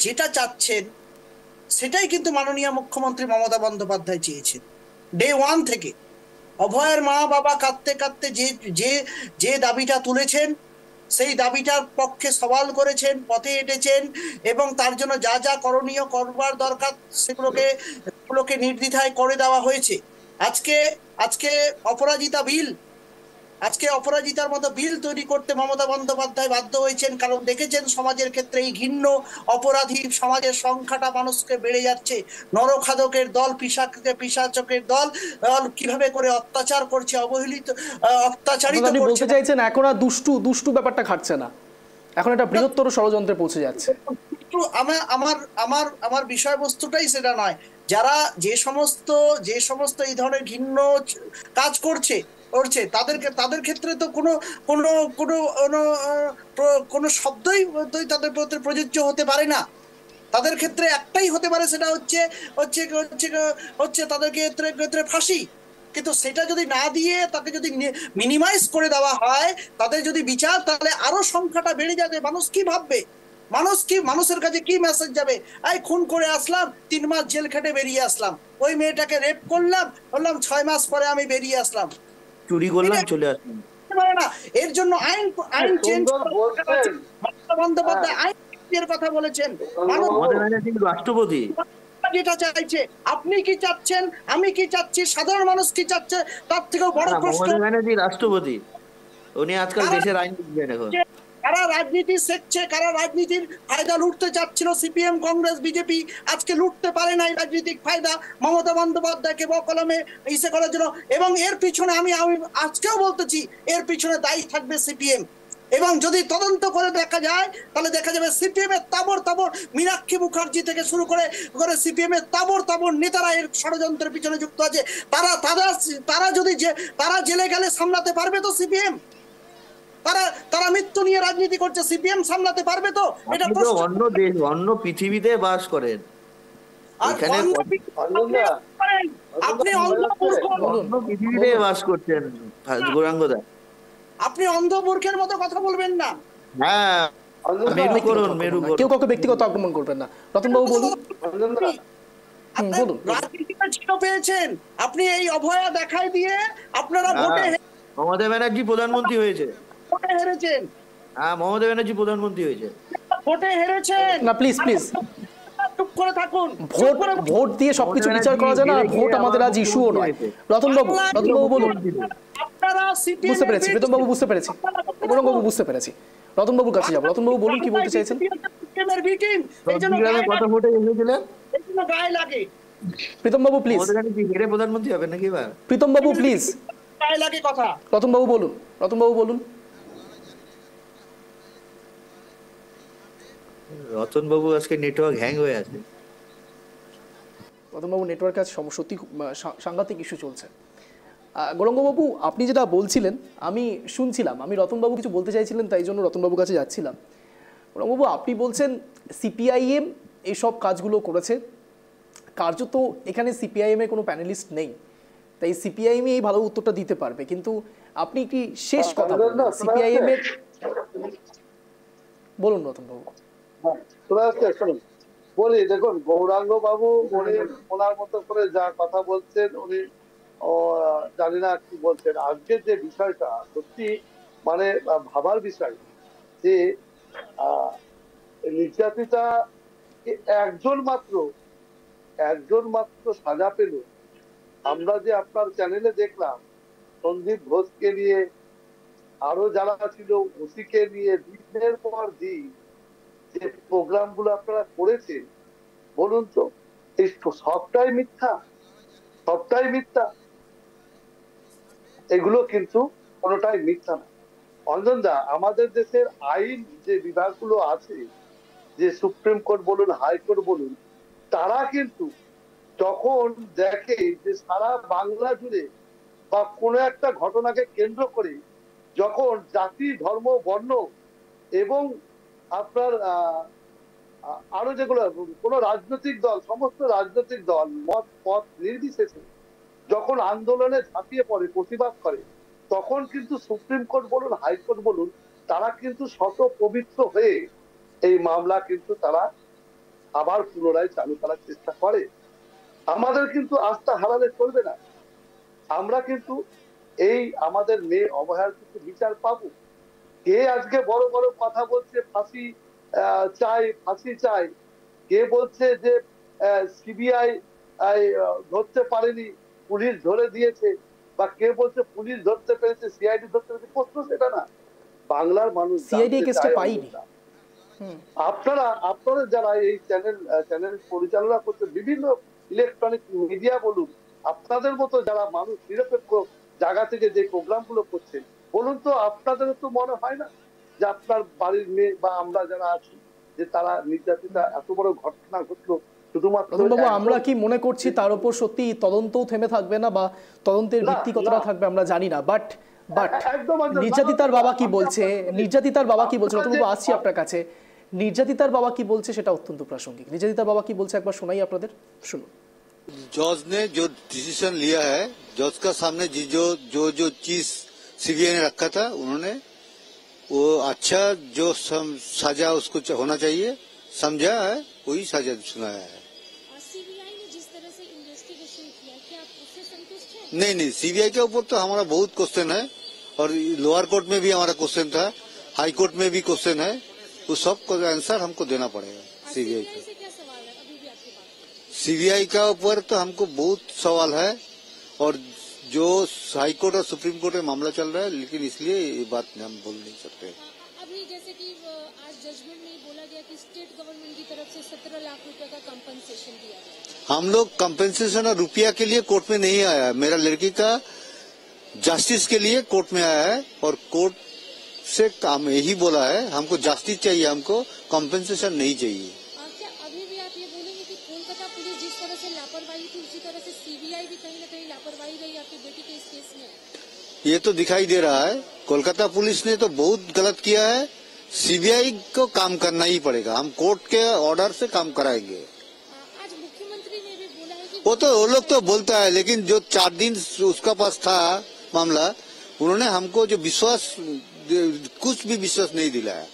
যেটা চাচ্ছেন সেটাই কিন্তু মাননীয় মুখ্যমন্ত্রী মমতা বন্দ্যোপাধ্যায় চেয়েছেন ডে ওয়ান থেকে। অভয়ের মা বাবা কাঁদতে কাঁদতে যে দাবিটা তুলেছেন, সেই দাবিটার পক্ষে সওয়াল করেছেন, পথে হেঁটেছেন, এবং তার জন্য যা যা করণীয় করবার দরকার সেগুলোকে নির্দ্বিধায় করে দেওয়া হয়েছে। আজকে অপরাজিতার মতো বিল তৈরি করতে মমতা বন্দ্যোপাধ্যায় বাধ্য হয়েছেন, কারণ দেখেছেন সমাজের ক্ষেত্রে এই ঘৃণ্য অপরাধী সমাজের সংখ্যাটা মানুষকে বেড়ে যাচ্ছে। নরখাদকের দল, পিশাচকের দল কিভাবে করে অত্যাচার করছে, অত্যাচারিত করছে। বলতে চাইছেন এখন আর দুষ্টু ব্যাপারটা খাটছে না, এখন এটা বৃহত্তর ষড়যন্ত্রে পৌঁছে যাচ্ছে। আমার বিষয়বস্তুটাই সেটা নয়। যারা যে সমস্ত এই ধরনের ঘৃণ্য কাজ করছে তাদের ক্ষেত্রে তো কোনো শব্দই তাদের প্রতি প্রযোজ্য হতে পারে না। তাদের ক্ষেত্রে একটাই হতে পারে, সেটা হচ্ছে তাদের ক্ষেত্রে ফাঁসি। কিন্তু সেটা যদি না দিয়ে তাকে যদি মিনিমাইজ করে দেওয়া হয়, তাদের যদি বিচার, তাহলে আরো সংখ্যাটা বেড়ে যাবে। মানুষ কি ভাববে? মানুষের কাছে কি মেসেজ যাবে? খুন করে আসলাম, 3 মাস জেল খেটে বেরিয়ে আসলাম, ওই মেয়েটাকে রেপ করলাম, বললাম 6 মাস পরে আমি বেরিয়ে আসলাম, চুরি করলাম, চলে আসলাম। না, এর জন্য আইন চেঞ্জ বন্দ্যোপাধ্যায় আইন এর কথা বলেছেন। রাষ্ট্রপতি যেটা চাইছে, আপনি কি চাচ্ছেন, আমি কি চাচ্ছি, সাধারণ মানুষ কি চাচ্ছে, তার থেকেও বড় প্রশ্ন। রাষ্ট্রপতি উনি আজকাল দেশের আইন লিখবেন। এখন কারা রাজনীতি শিখছে, কারা রাজনীতির ফায়দা লুটতে চাচ্ছিল, সিপিএম, কংগ্রেস, বিজেপি আজকে লুটতে পারে নাই রাজনৈতিক ফায়দা মমতা বন্দ্যোপাধ্যায়কে বকলমে ইসে করার জন্য। এবং এর পিছনে আমি আজকেও বলতেছি, এর পিছনে দায়ী থাকবে সিপিএম। এবং যদি তদন্ত করে দেখা যায়, তাহলে দেখা যাবে সিপিএম এর তাবড় মীনাক্ষী মুখার্জি থেকে শুরু করে সিপিএম এর তাবড় নেতারা এর ষড়যন্ত্রের পিছনে যুক্ত আছে। তারা জেলে গেলে সামলাতে পারবে তো সিপিএম? তারা মৃত্যু নিয়ে রাজনীতি করছে, সিপিএম সামলাতে পারবে তো? এটা অন্য দেশ, অন্য পৃথিবীতে বাস করেন, আপনি অন্য পৃথিবীতে বাস করছেন গৌরাঙ্গদা। আপনি অন্ধমূর্খের মতো কথা বলবেন না। হ্যাঁ, কেউ কাউকে ব্যক্তিগত আক্রমণ করবেন না। রতনবাবু বলুন। রাজনীতিতে ছিল পেয়েছেন আপনি, এই অভয়া দেখাই দিয়ে আপনারা ভোটে মমতা ব্যানার্জি প্রধানমন্ত্রী হয়েছে। ভোটে হেরেছেন। হ্যাঁ, মমতা ব্যানার্জি প্রধানমন্ত্রী হয়েছে। ভোটে হেরেছেন না, প্লিজ চুপ করে থাকুন। ভোট দিয়ে সবকিছু বিচার করা যায় না, ভোট আমাদের আজ ইস্যুও নয়। রতনবাবু বলুন। বুঝতে পেরেছি প্রীতমবাবু, বুঝতে পেরেছি গৌরাঙ্গবাবু, বুঝতে পেরেছি। রতনবাবুর কাছে যাবো। রতনবাবু বলুন, কি বলতে চাইছেন? প্রীতমবাবু প্লিজ। প্রধানমন্ত্রী হবে নাকি এবার? প্রীতমবাবু প্লিজ। রতনবাবু বলুন। রতনবাবু আজকে নেটওয়ার্ক হ্যাং হয়ে আছে। রতনবাবু নেটওয়ার্ক আছে, সত্যি সাংঘাতিক ইস্যু চলছে। গৌরাঙ্গবাবু, আপনি যেটা বলছিলেন আমি শুনছিলাম, আমি রতনবাবু কিছু বলতে চাইছিলেন, তাই জন্য রতনবাবুর কাছে যাচ্ছিলাম। গৌরাঙ্গবাবু, আপনি বলছেন সিপিআইএম এইসব কাজগুলো করেছে, কার্যত এখানে সিপিআইএমের কোনো প্যানেলিস্ট নেই, তাই সিপিআইএমই এই ভালো উত্তরটা দিতে পারবে, কিন্তু আপনি কি শেষ কথা বলুন সিপিআইএমের, বলুন রতনবাবু। বলি, দেখুন গৌরাঙ্গ বাবু উনি ওনার মতো করে যা কথা বলছেন, উনি জানি না কি বলছেন। আজকের যে বিষয়টা সত্যি মানে ভাবার বিষয় যে নির্যাতিতা একজন মাত্র সাজা পেল। আমরা যে আপনার চ্যানেলে দেখলাম সন্দীপ ঘোষকে নিয়ে, আরো যারা ছিল ওসিকে নিয়ে দিনের পর দিন যে প্রোগ্রাম গুলো আপনারা করেছেন, বলুন তো এই সবটাই মিথ্যা? এগুলো কিন্তু কোনোটাই মিথ্যা না। অঞ্জন দা, আমাদের দেশের আইন যে বিভাগগুলো আছে, যে সুপ্রিম কোর্ট বলুন, হাইকোর্ট বলুন, তারা কিন্তু যখন দেখে যে সারা বাংলা জুড়ে বা কোনো একটা ঘটনাকে কেন্দ্র করে যখন জাতি, ধর্ম, বর্ণ এবং আপনার আরো যেগুলো কোনো রাজনৈতিক দল, সমস্ত রাজনৈতিক দল মত পথ নির্বিশেষে যখন আন্দোলনে ঝাঁপিয়ে পড়ে, প্রতিবাদ করে, তখন কিন্তু সুপ্রিম কোর্ট বলুন, হাইকোর্ট বলুন, তারা কিন্তু শত পবিত্র হয়ে এই মামলা কিন্তু তারা আবার পুনরায় চালু করার চেষ্টা করে। আমাদের কিন্তু আস্থা হারালে চলবে না। আমরা কিন্তু এই আমাদের মেয়ে অবহেলার কিন্তু বিচার পাবো। কে আজকে বড় বড় কথা বলছে ফাঁসি চাই, কে বলছে যে সিবিআই ধরতে পারেনি, পুলিশ ধরে দিয়েছে, বা কে বলছে পুলিশ ধরতে পেরেছে, সিআইডি ধরতে পেরেছে। প্রশ্ন সেটা না, বাংলার মানুষ সিআইডি কেসটা পাইনি। আপনারা যারা এই চ্যানেল পরিচালনা করছে, বিভিন্ন ইলেকট্রনিক মিডিয়া বলুন, আপনাদের মতো যারা মানুষ নিরপেক্ষ জায়গা থেকে যে প্রোগ্রাম গুলো করছেন, বলুন তো আপনাদের তো মনে হয় না যে আপনার বাড়ির মেয়ে বা আমরা যারা আছি যে তারা নির্যাতিতা, এত বড় ঘটনা ঘটলো শুধুমাত্র? আমরা কি মনে করছি তার উপর সত্যি তদন্তও থেমে থাকবে না, বা তদন্তের ভিত্তি কতটা থাকবে আমরা জানি না, বাট নির্যাতিতার বাবা কি বলছে, রতনবাবু আসছি আপনার কাছে, নির্যাতিতার বাবা কি বলছে সেটা অত্যন্ত প্রাসঙ্গিক। নির্যাতিতার বাবা কি বলছে একবার শোনাই আপনাদের, শুনুন। जज ने जो डिसीजन लिया है, जज का सामने जो चीज सीबीआई ने रखा था, उन्होंने वो अच्छा जो सजा उसको होना चाहिए समझा है, वही सजा सुनाया है। सीबीआई ने जिस तरह से इन्वेस्टिगेशन किया, क्या आप उससे संतुष्ट हैं? नहीं, सीबीआई के ऊपर तो हमारा बहुत क्वेश्चन है, और लोअर कोर्ट में भी हमारा क्वेश्चन था, हाई कोर्ट में भी क्वेश्चन है, उस सब को आंसर हमको देना पड़ेगा। सीबीआई का सीबीआई का ऊपर तो हमको बहुत सवाल है, और जो हाई कोर्ट और सुप्रीम कोर्ट में मामला चल रहा है, लेकिन इसलिए ये बात हम बोल नहीं सकते। अभी जैसे कि आज जजमेंट में बोला गया कि स्टेट गवर्नमेंट की तरफ से 17 लाख रुपए का कंपनसेशन दिया गया। हम लोग कंपनसेशन और रुपया के लिए कोर्ट में नहीं आया, मेरा लड़की का जस्टिस के लिए कोर्ट में आया है, और कोर्ट से काम यही बोला है, हमको जस्टिस चाहिए, हमको कंपनसेशन नहीं चाहिए। क्या अभी भी आप ये बोलेंगे कि कोलकाता पुलिस जिस तरह से लापरवाही थी, उसी तरह से सीबीआई भी कहीं न कहीं लापरवाही रही आपकी बेटी के इस केस में? ये तो दिखाई दे रहा है, कोलकाता पुलिस ने तो बहुत गलत किया है, सीबीआई को काम करना ही पड़ेगा, हम कोर्ट के ऑर्डर से काम कराएंगे। आज मुख्यमंत्री ने भी बोला है कि वो लोग तो बोलता है, लेकिन जो 4 दिन उसका पास था मामला, उन्होंने हमको जो विश्वास, कुछ भी विश्वास नहीं दिलाया,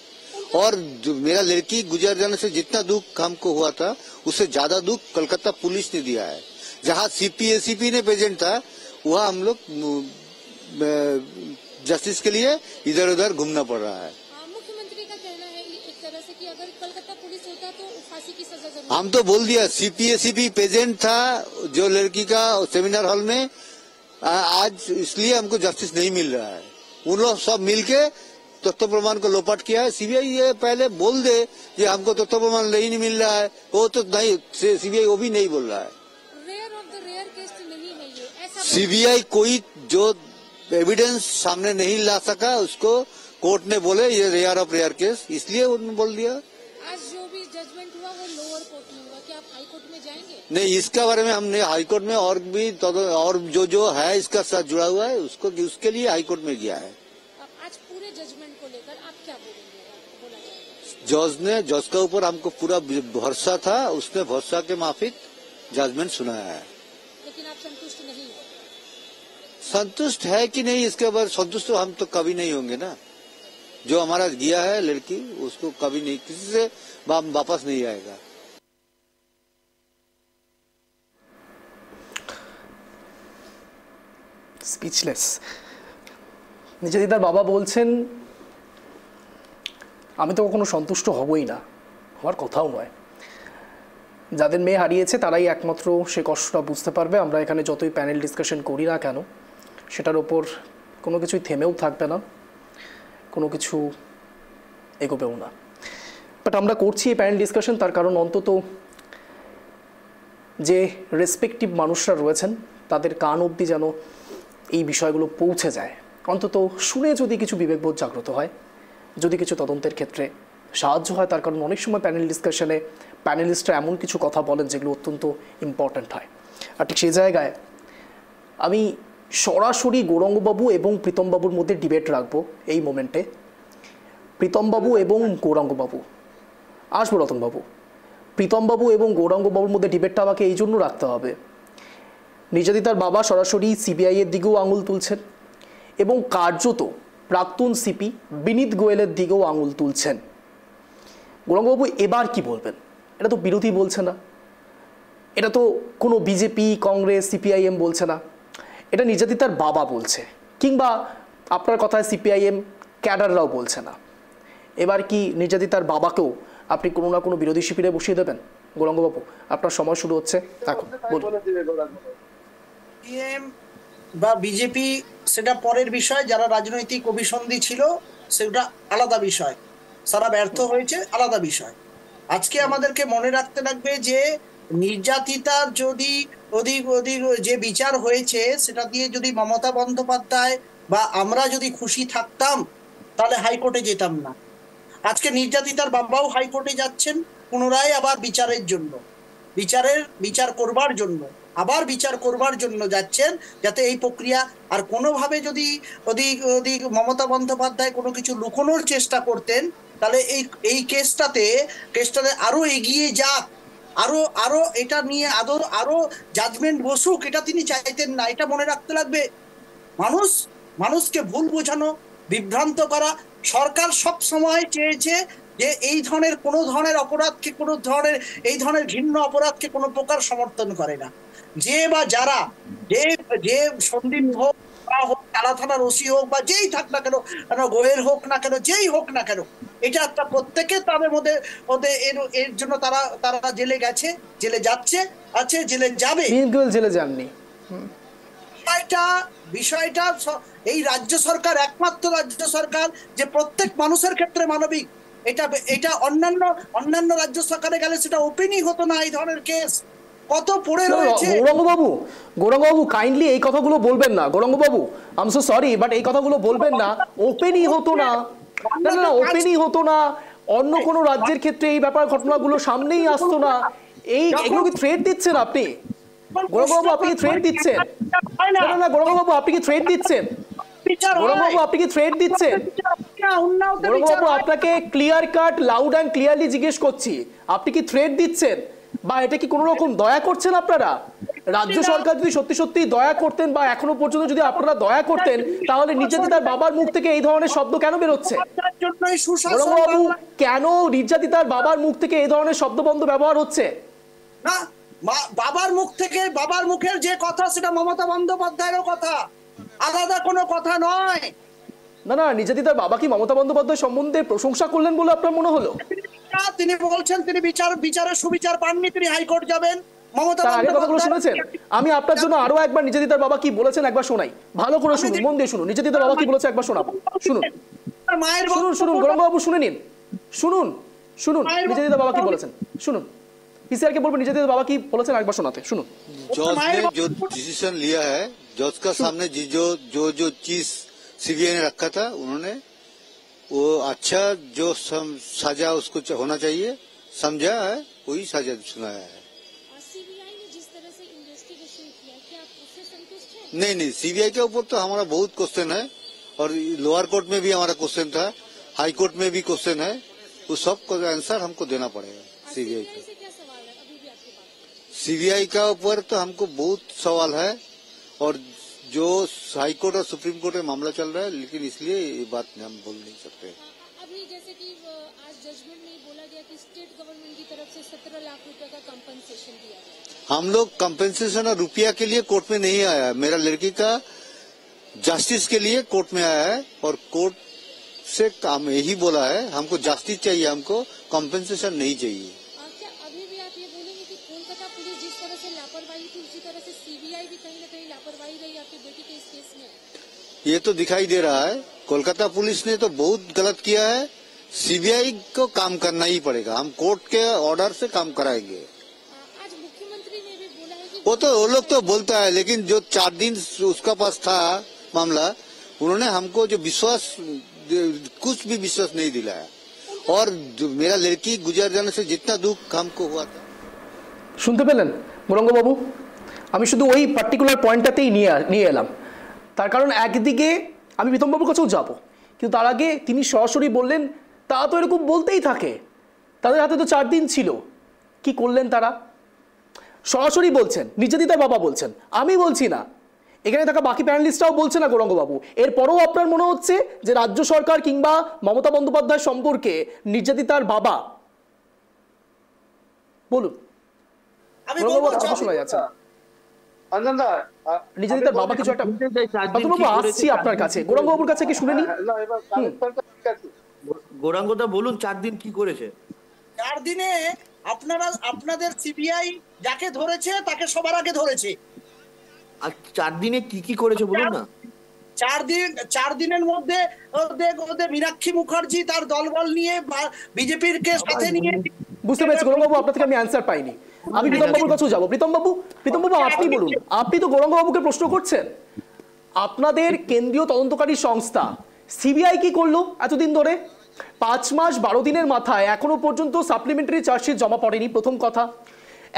और जो मेरा लड़की गुजर जाने से जितना दुख हमको हुआ था, उससे ज्यादा दुख कोलकाता पुलिस ने दिया है। जहाँ सीपी ने प्रेजेंट था, वहाँ हम लोग जस्टिस के लिए इधर उधर घूमना पड़ रहा है। मुख्यमंत्री का कहना है एक तरह से कि अगर कोलकाता पुलिस होता तो फांसी की सजा जरूर। हम तो बोल दिया, सीपी प्रेजेंट था जो लड़की का सेमिनार हॉल में, आज इसलिए हमको जस्टिस नहीं मिल रहा है। उन लोग सब मिलके तथ्य प्रमाण को लोपाट किया है। सीबीआई ये पहले बोल दे कि हमको तथ्य प्रमाण नहीं मिल रहा है, वो तो नहीं, सीबीआई वो भी नहीं बोल रहा है। Rare of the rare case नहीं है ये, ऐसा सीबीआई कोई जो एविडेंस सामने नहीं ला सका, उसको कोर्ट ने बोले ये रेयर ऑफ रेयर केस, इसलिए उन्होंने बोल दिया। आज जो भी जजमेंट हुआ वो लोअर कोर्ट में होगा, क्या आप हाई कोर्ट में जाएंगे? नहीं, इसके बारे में हमने हाई कोर्ट में और भी और जो है इसका साथ जुड़ा हुआ है उसको उसके लिए हाई कोर्ट में गया है। आज पूरे जजमेंट को लेकर आप क्या बोलेंगे? बोला जाएगा जज के ऊपर हमको पूरा भरोसा था, उसने भरोसा के माफिक जजमेंट सुनाया है। लेकिन आप संतुष्ट नहीं हो? संतुष्ट है कि नहीं इसके बाद संतुष्ट तो हम तो कभी नहीं होंगे ना। जो हमारा गया है लड़की उसको कभी नहीं किसी से वापस नहीं आएगा। স্পিচলেস। নির্যাতিতার বাবা বলছেন আমি তো কখনো সন্তুষ্ট হবই না, হওয়ার কথাও নয়। যাদের মেয়ে হারিয়েছে তারাই একমাত্র সে কষ্টটা বুঝতে পারবে। আমরা এখানে যতই প্যানেল ডিসকাশন করি না কেন সেটার ওপর কোনো কিছুই থেমেও থাকবে না, কোনো কিছু এগোবেও না। বাট আমরা করছি এই প্যানেল ডিসকাশন তার কারণ অন্তত যে রেসপেক্টিভ মানুষরা রয়েছেন তাদের কান অবধি যেন এই বিষয়গুলো পৌঁছে যায়, অন্তত শুনে যদি কিছু বিবেকবোধ জাগ্রত হয়, যদি কিছু তদন্তের ক্ষেত্রে সাহায্য হয়। তার কারণ অনেক সময় প্যানেল ডিসকাশনে প্যানেলিস্টরা এমন কিছু কথা বলেন যেগুলো অত্যন্ত ইম্পর্ট্যান্ট হয়। আর ঠিক সেই জায়গায় আমি সরাসরি গৌরাঙ্গবাবু এবং প্রীতমবাবুর মধ্যে ডিবেট রাখবো এই মোমেন্টে। প্রীতমবাবু এবং গৌরাঙ্গবাবু, আসবো রতনবাবু, প্রীতমবাবু এবং গৌরাঙ্গবাবুর মধ্যে ডিবেটটা আমাকে এই জন্য রাখতে হবে, নির্যাতিতার বাবা সরাসরি সিবিআইয়ের দিকেও আঙুল তুলছেন এবং কার্যত প্রাক্তন সিপি বিনীত গোয়েলের দিকেও আঙুল তুলছেন। গৌরাঙ্গবাবু এবার কি বলবেন? এটা তো বিরোধী বলছে না, এটা তো কোনো বিজেপি কংগ্রেস সিপিআইএম বলছে না, এটা নির্যাতিতার বাবা বলছে, কিংবা আপনার কথায় সিপিআইএম ক্যাডাররাও বলছে না। এবার কি নির্যাতিতার বাবাকেও আপনি কোনো না কোনো বিরোধী শিবিরে বসিয়ে দেবেন? গৌরাঙ্গবাবু আপনার সময় শুরু হচ্ছে, এখন বলুন। বা বিজেপি সেটা পরের বিষয়, যারা রাজনৈতিক অভিসন্ধি ছিল সেটা আলাদা বিষয়, সারা ব্যর্থ হয়েছে আলাদা বিষয়। আজকে আমাদেরকে মনে রাখতে লাগবে যে নির্যাতিতার যদি অধিক যে বিচার হয়েছে সেটা দিয়ে যদি মমতা বন্দ্যোপাধ্যায় বা আমরা যদি খুশি থাকতাম তাহলে হাইকোর্টে যেতাম না। আজকে নির্যাতিতার বাবাও হাইকোর্টে যাচ্ছেন পুনরায় আবার বিচারের জন্য, বিচার করবার জন্য, আবার বিচার করবার জন্য যাচ্ছেন, যাতে এই প্রক্রিয়া আর কোনোভাবে যদি অধিক মমতা বন্দ্যোপাধ্যায় কোনো কিছু লুকোনোর চেষ্টা করতেন তাহলে এই কেসটাতে আরো এগিয়ে যাক, আরো এটা নিয়ে আরো জাজমেন্ট বসুক, এটা তিনি চাইতেন না। এটা মনে রাখতে লাগবে। মানুষকে ভুল বোঝানো, বিভ্রান্ত করা, সরকার সব সময় চেয়েছে যে এই ধরনের কোনো ধরনের অপরাধকে, কোনো ধরনের এই ধরনের ঘৃণ্য অপরাধকে কোনো প্রকার সমর্থন করে না। যে বা যারা যে সন্দীপ হোক বা হোক তালা থানার ওসি হোক বা যেই থাক না কেন, গোয়ের হোক না কেন, যেই হোক না কেন, এটা একটা প্রত্যেকে তাদের মধ্যে এর জন্য তারা জেলে গেছে, জেলে যাচ্ছে, আছে, জেলে যাবে। জেলে যাননি। বিষয়টা এই রাজ্য সরকার, একমাত্র রাজ্য সরকার যে প্রত্যেক মানুষের ক্ষেত্রে মানবিক। এটা অন্যান্য রাজ্য সরকারে গেলে সেটা ওপেনই হতো না। এই ধরনের কেস কত পড়ে রয়েছে। গৌরাঙ্গবাবু কাইন্ডলি এই কথাগুলো বলবেন না। গৌরাঙ্গবাবু I am so sorry, but এই কথাগুলো বলবেন না। ওপেনই হতো না, না ওপেনই হতো না। অন্য কোনো রাজ্যের ক্ষেত্রে এই ব্যাপার ঘটনাগুলো সামনেই আসতো না। এগুলো কি থ্রেট দিচ্ছেন আপনি? গৌরাঙ্গবাবু আপনি কি থ্রেট দিচ্ছেন? না গৌরাঙ্গবাবু আপনি কি থ্রেট দিচ্ছেন? গৌরাঙ্গবাবু আপনি কি থ্রেট দিচ্ছেন? গৌরাঙ্গবাবু আপনাকে clear cut loud and clearly জিজ্ঞেস করছি, আপনি কি থ্রেট দিচ্ছেন বা এটা কি কোনো রকম দয়া করছেন আপনারা? রাজ্য সরকার যদি সত্যি সত্যি দয়া করতেন বা এখনো পর্যন্ত যদি আপনারা দয়া করতেন তাহলে নির্যাতিতার বাবার মুখ থেকে এই ধরনের শব্দ কেন বেরোচ্ছে? গৌরাঙ্গবাবু কেন নির্যাতিতার বাবার মুখ থেকে এই ধরনের শব্দবন্ধ ব্যবহার হচ্ছে? না, বাবার মুখের যে কথা সেটা মমতা বন্দ্যোপাধ্যায়েরও কথা, আলাদা কোনো কথা নয়। না নির্যাতিতার বাবা কি মমতা বন্দ্যোপাধ্যায় সম্বন্ধে প্রশংসা করলেন বলে আপনার মনে হলো? তিনি বলছেন তিনি বিচারের সুবিচার পাননি, তিনি হাইকোর্ট যাবেন। মমতা কথাগুলো শুনেছেন? আমি আপনার জন্য আরো একবার নির্যাতিতার বাবা কি বলেছেন একবার শোনাই, ভালো করে শুনুন, মন দিয়ে শুনুন। নির্যাতিতার বাবা কি বলেছে একবার শোনাবো, শুনুন। শুনুন গৌরাঙ্গবাবু শুনে নিন, শুনুন নির্যাতিতার বাবা কি বলেছেন শুনুন। पीसीआर के बोल निर्यातिता बाबा की बोले एक बार सुनाते सुनो। जज ने जो डिसीजन लिया है, जज का सामने जो चीज सीबीआई ने रखा था उन्होंने वो अच्छा जो सजा उसको होना चाहिए समझा है। वही सजा सुनाया है। सीबीआई ने जिस तरह से इन्वेस्टिगेशन किया, क्या आप उससे संतुष्ट हैं? नहीं, सीबीआई के ऊपर तो हमारा बहुत क्वेश्चन है और लोअर कोर्ट में भी हमारा क्वेश्चन था, हाई कोर्ट में भी क्वेश्चन है, उस सब को आंसर हमको देना पड़ेगा। सीबीआई का से क्या सवाल है अभी भी आपके पास? सीबीआई का ऊपर तो हमको बहुत सवाल है और जो हाई कोर्ट और सुप्रीम कोर्ट में मामला चल रहा है, लेकिन इसलिए ये बात हम बोल नहीं सकते। अभी जैसे कि आज जजमेंट में बोला गया कि स्टेट गवर्नमेंट की तरफ से 17 लाख रुपए का कंपनसेशन दिया गया। हम लोग कंपेंसेशन और रुपया के लिए कोर्ट में नहीं आया है, मेरा लड़की का जस्टिस के लिए कोर्ट में आया है और कोर्ट से काम यही बोला है, हमको जस्टिस चाहिए, हमको कंपेंसेशन नहीं चाहिए। क्या अभी भी आप ये बोलेंगे कि कोलकाता पुलिस जिस तरह से लापरवाही थी, उसी तरह से सीबीआई भी कहीं न कहीं लापरवाही रही आपकी बेटी के इस केस में? ये तो दिखाई दे रहा है, कोलकाता पुलिस ने तो बहुत गलत किया है, सीबीआई को काम करना ही पड़ेगा, हम कोर्ट के ऑर्डर से काम कराएंगे। आज मुख्यमंत्री ने भी बोला है कि वो लोग तो बोलता है, लेकिन जो 4 दिन उसका पास था मामला, उन्होंने हमको जो विश्वास, कुछ भी विश्वास नहीं दिलाया और जो मेरा लड़की गुजर जाने से जितना दुख हमको हुआ था। শুনতে পেলেন গৌরাঙ্গবাবু? আমি শুধু ওই পার্টিকুলার পয়েন্টটাতেই নিয়ে এলাম। তার কারণ একদিকে আমি প্রীতমবাবুর কাছেও যাব, কিন্তু তার আগে তিনি সরাসরি বললেন তারা তো এরকম বলতেই থাকে, তাদের হাতে তো 4 দিন ছিল, কি করলেন তারা? সরাসরি বলছেন, নির্যাতিতার বাবা বলছেন, আমি বলছি না, এখানে থাকা বাকি প্যানেলিস্টরাও বলছে না গৌরাঙ্গবাবু। এরপরও আপনার মনে হচ্ছে যে রাজ্য সরকার কিংবা মমতা বন্দ্যোপাধ্যায় সম্পর্কে নির্যাতিতার বাবা বলুন। শোনা যাচ্ছে নির্যাতিতার বাবা কিছু একটা আসছি আপনার কাছে, গৌরাঙ্গবাবুর কাছে কি শুনে নি? গৌরাঙ্গদা বলুন 4 দিন কি করেছে? 4 দিনে আপনাদের সিবিআই যাকে ধরেছে তাকে সবার আগে ধরেছে। আর 4 দিনে কি কি করেছে বলুন না। 4 দিনের মধ্যে ওদের মীনাক্ষী মুখার্জি তার দলবল নিয়ে বিজেপির কে সাথে নিয়ে, বুঝতে পেরেছি গৌরাঙ্গবাবু, আপনার থেকে আমি অ্যান্সার পাইনি, আমি প্রীতমবাবুর কাছেও যাবো। প্রীতমবাবু আপনি বলুন, আপনি তো গৌরাঙ্গবাবুকে প্রশ্ন করছেন, আপনাদের কেন্দ্রীয় তদন্তকারী সংস্থা সিবিআই কি করলো এতদিন ধরে? 5 মাস 12 দিনের মাথায় এখনো পর্যন্ত সাপ্লিমেন্টারি চার্জশিট জমা পড়েনি, প্রথম কথা।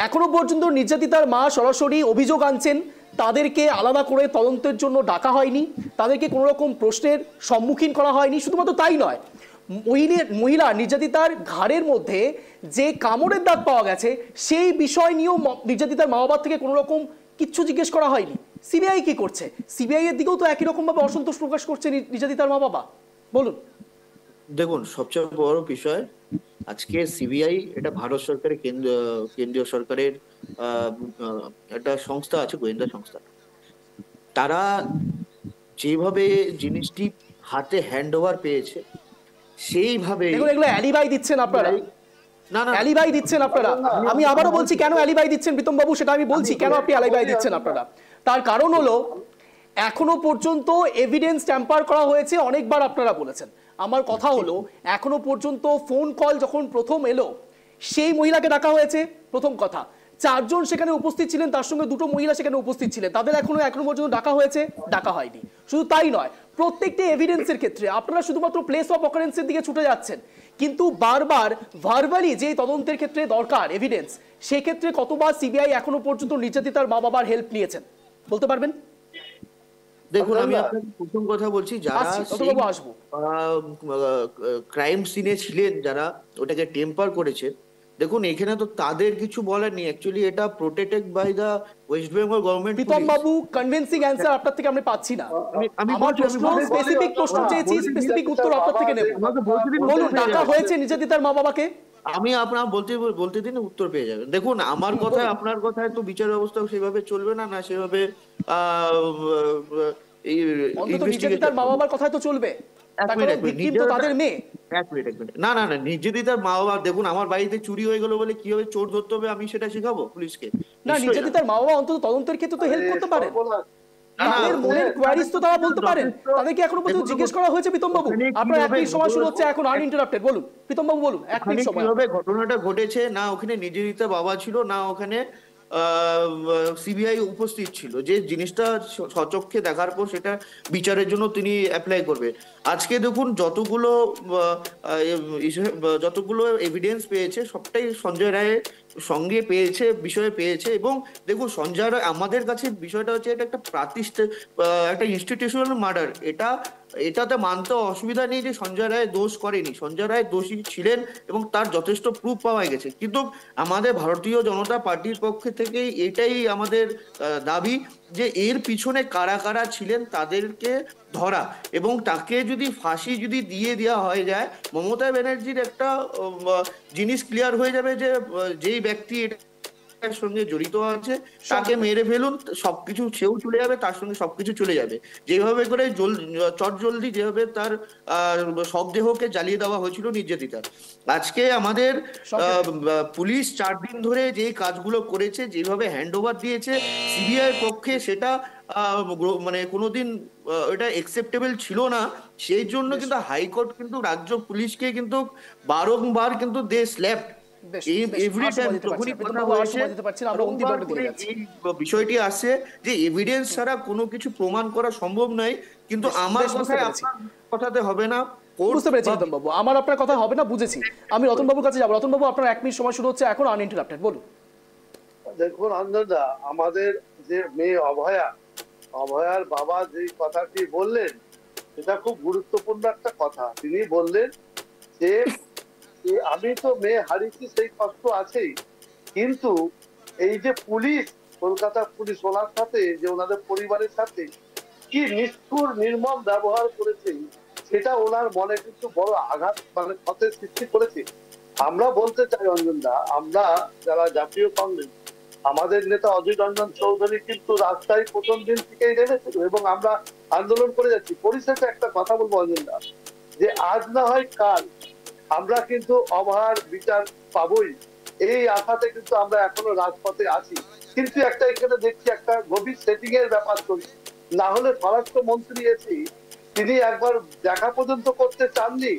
এখনো পর্যন্ত নির্যাতিতার মা সরাসরি অভিযোগ আনছেন, তাদেরকে আলাদা করে তদন্তের জন্য ডাকা হয়নি, তাদেরকে কোনো রকম প্রশ্নের সম্মুখীন করা হয়নি। শুধুমাত্র তাই নয়, মহিলা নির্যাতিতার ঘাড়ের মধ্যে যে কামড়ের দাগ পাওয়া গেছে সেই বিষয় নিয়েও নির্যাতিতার মা বাবার থেকে কোনো রকম কিচ্ছু জিজ্ঞেস করা হয়নি। সিবিআই কি করছে? সিবিআই এর দিকেও তো একই রকম ভাবে অসন্তোষ প্রকাশ করছে নির্যাতিতার মা বাবা, বলুন। দেখুন, সবচেয়ে বড় বিষয় আজকে সিবিআই এটা ভারত সরকারের কেন্দ্রীয় সরকারের একটা সংস্থা আছে, গোয়েন্দা সংস্থা। তারা যেভাবে জিনিসটি হাতে হ্যান্ড ওভার পেয়েছে সেইভাবে এগুলো অ্যালিবাই দিচ্ছেন আপনারা, অ্যালিবাই দিচ্ছেন আপনারা। আমি আবারও বলছি কেন অ্যালিবাই দিচ্ছেন প্রীতমবাবু, সেটা আমি বলছি কেন আপনি অ্যালিবাই দিচ্ছেন আপনারা। তার কারণ হলো এখনো পর্যন্ত এভিডেন্স ট্যাম্পার করা হয়েছে, অনেকবার আপনারা বলেছেন। আমার কথা হলো এখনো পর্যন্ত ফোন কল যখন প্রথম এলো সেই মহিলাকে ডাকা হয়েছে, প্রথম কথা। 4 জন সেখানে উপস্থিত ছিলেন, তার সঙ্গে 2টো মহিলা সেখানে উপস্থিত ছিলেন, তাদের এখনো পর্যন্ত ডাকা হয়েছে, ডাকা হয়নি। শুধু তাই নয়, প্রত্যেকটা এভিডেন্সের ক্ষেত্রে আপনারা শুধুমাত্র প্লেস অফ অকারেন্সের দিকে ছুটে যাচ্ছেন, কিন্তু বারবার ভার্বালি যে তদন্তের ক্ষেত্রে দরকার এভিডেন্স, সেক্ষেত্রে কতবার সিবিআই এখনো পর্যন্ত নির্যাতিতার মা বাবার হেল্প নিয়েছেন বলতে পারবেন? দেখুন, আমি আপনাকে প্রথম কথা বলছি, যারা ক্রাইম সিনে ছিলেন, যারা ওটাকে টেম্পার করেছে, দেখুন এখানে তো তাদের কিছু বলার নেই। অ্যাকচুয়ালি এটা protected by the West Bengal government. Pritam বাবু, কনভিন্সিং অ্যানসার আপনার থেকে আমি পাচ্ছি না। আমার প্রশ্ন স্পেসিফিক প্রশ্ন চেয়েছি, স্পেসিফিক উত্তর আপনার থেকে নেব। বলুন, ডাকা হয়েছে নির্যাতিতার মা বাবাকে? আমি আপনার বলতে দিন, উত্তর পেয়ে যাবেন। দেখুন, আমার কথায় আপনার কথায় তো বিচার ব্যবস্থা সেভাবে চলবে না, না সেভাবে নির্যাতিতার মা বাবার কথায় তো চলবে। না, নির্যাতিতার মা বাবা, দেখুন আমার বাড়িতে চুরি হয়ে গেল বলে কিভাবে চোর ধরতে হবে আমি সেটা শেখাবো পুলিশকে? না, নির্যাতিতার মা বাবা অন্তত তদন্তের ক্ষেত্রে তো হেল্প করতে পারেন, তাদের মনের কোয়ারিজ তো তারা বলতে পারেন। তাদেরকে এখনো পর্যন্ত জিজ্ঞেস করা হয়েছে? প্রীতম বাবু, আপনার 1 মিনিট সময় শুরু হচ্ছে এখন, আনইন্টারাপ্টেড। বলুন প্রীতম বাবু, বলুন 1 মিনিট সময়। কিভাবে ঘটনাটা ঘটেছে, না ওখানে নির্যাতিতার বাবা ছিল, না ওখানে সিবিআই উপস্থিত ছিল, যে জিনিসটা সচক্ষে দেখার পর সেটা বিচারের জন্য তিনি অ্যাপ্লাই করবে। আজকে দেখুন যতগুলো এভিডেন্স পেয়েছে সবটাই সঞ্জয় রায়ের সঙ্গে পেয়েছে, বিষয়ে পেয়েছে। এবং দেখুন সঞ্জয় রায়, আমাদের কাছে বিষয়টা হচ্ছে এটা একটা একটা ইনস্টিটিউশনাল মার্ডার। এটাতে মানতে অসুবিধা নেই যে সঞ্জয় রায় দোষ করেনি, সঞ্জয় রায় দোষী ছিলেন এবং তার যথেষ্ট প্রুফ পাওয়া গেছে। কিন্তু আমাদের ভারতীয় জনতা পার্টির পক্ষ থেকে এটাই আমাদের দাবি যে এর পিছনে কারা কারা ছিলেন তাদেরকে ধরা, এবং তাকে যদি ফাঁসি যদি দিয়ে দেওয়া হয়ে যায়, মমতা ব্যানার্জির একটা জিনিস ক্লিয়ার হয়ে যাবে যে যেই ব্যক্তি এটার সঙ্গে জড়িত আছে তাকে মেরে ফেলুন, সবকিছু সেও চলে যাবে, তার সঙ্গে সবকিছু চলে যাবে। যেভাবে করে চটজলদি যেভাবে তার শবদেহকে জ্বালিয়ে দেওয়া হয়েছিল নির্যাতিতার। আজকে আমাদের পুলিশ 4 দিন ধরে যে কাজগুলো করেছে, যেভাবে হ্যান্ড ওভার দিয়েছে সিবিআই পক্ষে, সেটা মানে কোনোদিন এটা একসেপ্টেবল ছিল না। সেই জন্য কিন্তু হাইকোর্ট কিন্তু রাজ্য পুলিশকে কিন্তু বারংবার কিন্তু দে স্ল্যাপড। বিষয়টি আছে যে এভিডেন্স ছাড়া কোনো কিছু প্রমাণ করা সম্ভব নয়, কিন্তু আমার কথাতে হবে না। বুঝতে পেরেছি রতন বাবু, আমার আপনার কথা হবে না, বুঝেছি। আমি রতন বাবুর কাছে যাবো। রতন বাবু, আপনার 1 মিনিট সময় শুরু হচ্ছে এখন, আনইন্টারাপ্টেড, বলুন। দেখুন অঞ্জনদা, আমাদের যে মেয়ে অভয়ার বাবা যে কথাটি বললেন সেটা খুব গুরুত্বপূর্ণ একটা কথা। তিনি বললেন যে আমি তো মেয়ে হারিয়েছি, সেই কষ্ট আছেই, কিন্তু এই যে পুলিশ, কলকাতা পুলিশ ওনার সাথে, যে ওনাদের পরিবারের সাথে কি নিষ্ঠুর নির্মম ব্যবহার করেছে, সেটা ওনার মনে কিন্তু বড় আঘাত, মানে ক্ষতের সৃষ্টি করেছে। আমরা বলতে চাই অঞ্জনদা, আমরা যারা জাতীয় কংগ্রেস, আমাদের নেতা অধীর রঞ্জন চৌধুরী কিন্তু রাস্তায় প্রথম দিন থেকেই নেমেছিল এবং আমরা আন্দোলন করে যাচ্ছি। পরিশেষে একটা কথা বলবো অঞ্জনদা, যে আজ না হয় কাল আমরা কিন্তু অভয়ার বিচার পাবই, এই আশাতে কিন্তু আমরা এখনো রাজপথে আছি। কিন্তু একটা এখানে দেখছি একটা গভীর সেটিং এর ব্যাপার চলছে। না হলে স্বরাষ্ট্রমন্ত্রী এসে তিনি একবার দেখা পর্যন্ত করতে চাননি,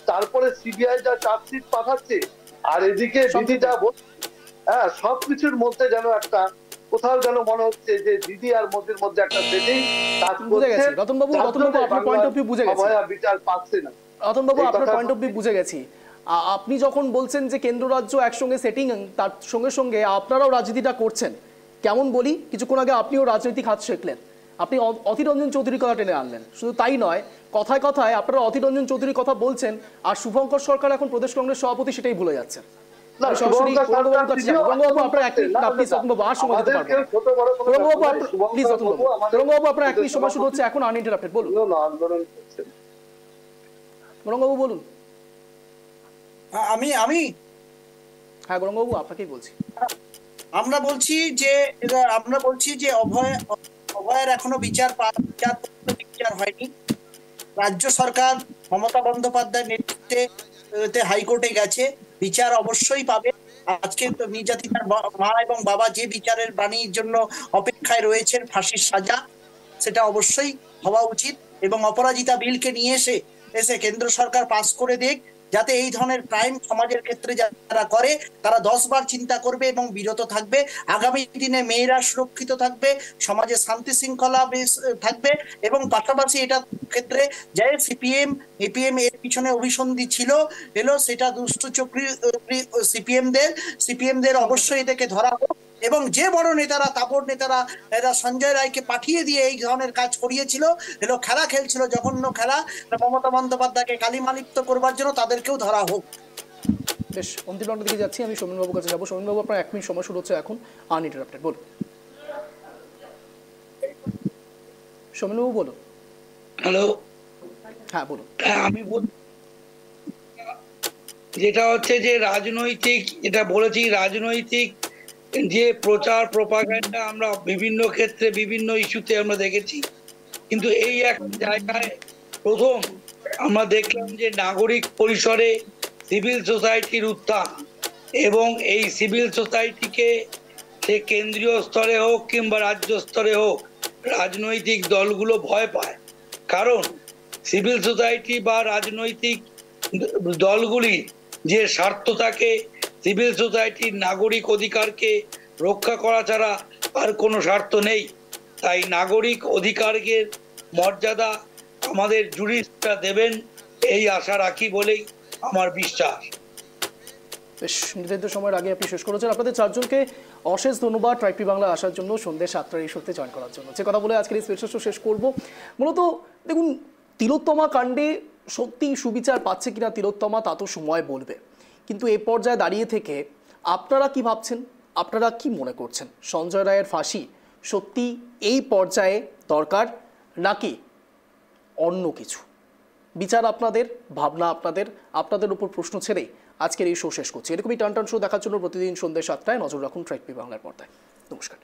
তারপরে সিবিআই যা চার্জশিট পাঠাচ্ছে আর এদিকে দিদি যা বলছে, হ্যাঁ, সবকিছুর মধ্যে যেন একটা কোথাও যেন মনে হচ্ছে যে দিদি আর মোদির মধ্যে একটা সেটিং কাজ করছে। রতন বাবু, আপনার পয়েন্ট অফ ভিউ বুঝে গেছি। অভয়া বিচার পাচ্ছে না। রতন বাবু, আপনার পয়েন্ট অফ ভিউ বুঝে গেছি। আপনি যখন বলছেন যে কেন্দ্র রাজ্য একসঙ্গে সেটিং, তার সঙ্গে সঙ্গে আপনারাও রাজনীতিটা করছেন। কেমন বলি, কিছুক্ষণ আগে আপনিও রাজনৈতিক হাত শেখলেন, আপনি অধীর রঞ্জন চৌধুরীর কথা টেনে আনলেন। শুধু তাই নয়, কথায় কথায় আপনারা অধীর রঞ্জন চৌধুরীর কথা বলছেন, আর শুভঙ্কর সরকার এখন প্রদেশ কংগ্রেস সভাপতি, সেটাই ভুলে যাচ্ছেন। আমরা বলছি যে অভয়ের এখনো বিচার হয়নি। রাজ্য সরকার মমতা বন্দ্যোপাধ্যায়ের নেতৃত্বে হাইকোর্টে গেছে, বিচার অবশ্যই পাবে। আজকে নির্যাতিতার মা এবং বাবা যে বিচারের বাণীর জন্য অপেক্ষায় রয়েছেন, ফাঁসির সাজা, সেটা অবশ্যই হওয়া উচিত। এবং অপরাজিতা বিলকে নিয়ে এসে কেন্দ্র সরকার পাস করে দেখ, যাতে এই ধরনের ক্রাইম সমাজের ক্ষেত্রে যারা করে তারা 10 বার চিন্তা করবে এবং বিরত থাকবে। আগামী দিনে মেয়েরা সুরক্ষিত থাকবে, সমাজে শান্তি শৃঙ্খলা থাকবে। এবং পাশাপাশি এটা ক্ষেত্রে যে সিপিএম এর পিছনে অভিসন্ধি ছিল সেটা দুষ্ট চক্রী সিপিএমদের অবশ্যই এটাকে ধরা হোক। এবং যে বড় নেতারা, তাবড় নেতারা, এরা সঞ্জয় রায়কে পাঠিয়ে দিয়ে এই ধরনের কাজ করিয়েছিল, খেলা খেলছিল, জঘন্য খেলা, মমতা বন্দ্যোপাধ্যায়কে কালিমালিপ্ত করবার জন্য, তাদেরকেও ধরা হোক। বেশ, অন্তিম রাউন্ডের দিকে যাচ্ছি। আমি সৌমেন বাবুর কাছে যাবো। সৌমেন বাবু, আপনার 1 মিনিট সময় শুরু হচ্ছে এখন, আনইন্টারাপ্টেড, বলুন। সৌমেন বাবু বলুন। হ্যালো, হ্যাঁ বলুন। আমি যেটা হচ্ছে যে রাজনৈতিক, যেটা বলেছি, রাজনৈতিক যে প্রচার প্রপাগান্ডা আমরা বিভিন্ন ক্ষেত্রে বিভিন্ন ইস্যুতে আমরা দেখেছি, কিন্তু এই এক জায়গায় প্রথম আমরা দেখলাম যে নাগরিক পরিসরে সিভিল সোসাইটির উত্থান, এবং এই সিভিল সোসাইটিকে সে কেন্দ্রীয় স্তরে হোক কিংবা রাজ্য স্তরে হোক, রাজনৈতিক দলগুলো ভয় পায়। কারণ সিভিল সোসাইটি বা রাজনৈতিক দলগুলি যে স্বার্থ থাকে সিভিল সোসাইটির নাগরিক অধিকারকে রক্ষা করা ছাড়া আর কোনো স্বার্থ নেই। তাই নাগরিক অধিকারের মর্যাদা আমাদের জুরিস্টরা দেবেন এই আশা রাখি বলেই আমার বিশ্বাস। বেশ, নির্ধারিত সময়ের আগে আপনি শেষ করেছেন। আপনাদের চারজনকে অশেষ ধন্যবাদ ট্রাইপি বাংলা আসার জন্য, সন্ধ্যে 7টার এই শোতে জয়েন করার জন্য। যে কথা বলে আজকের এই স্পেশাল শো শেষ করব। মূলত দেখুন, তিলোত্তমা কাণ্ডে সত্যি সুবিচার পাচ্ছে কিনা তিলোত্তমা তা তো সময় বলবে, কিন্তু এই পর্যায়ে দাঁড়িয়ে থেকে আপনারা কি ভাবছেন, আপনারা কি মনে করছেন? সঞ্জয় রায়ের ফাঁসি সত্যি এই পর্যায়ে দরকার নাকি অন্য কিছু? বিচার আপনাদের, ভাবনা আপনাদের, আপনাদের উপর প্রশ্ন ছেড়ে আজকের এই শো শেষ করছি। এরকমই টান টান শো দেখার জন্য প্রতিদিন সন্ধ্যে 7টায় নজর রাখুন ট্রাইপি বাংলার পর্দায়। নমস্কার।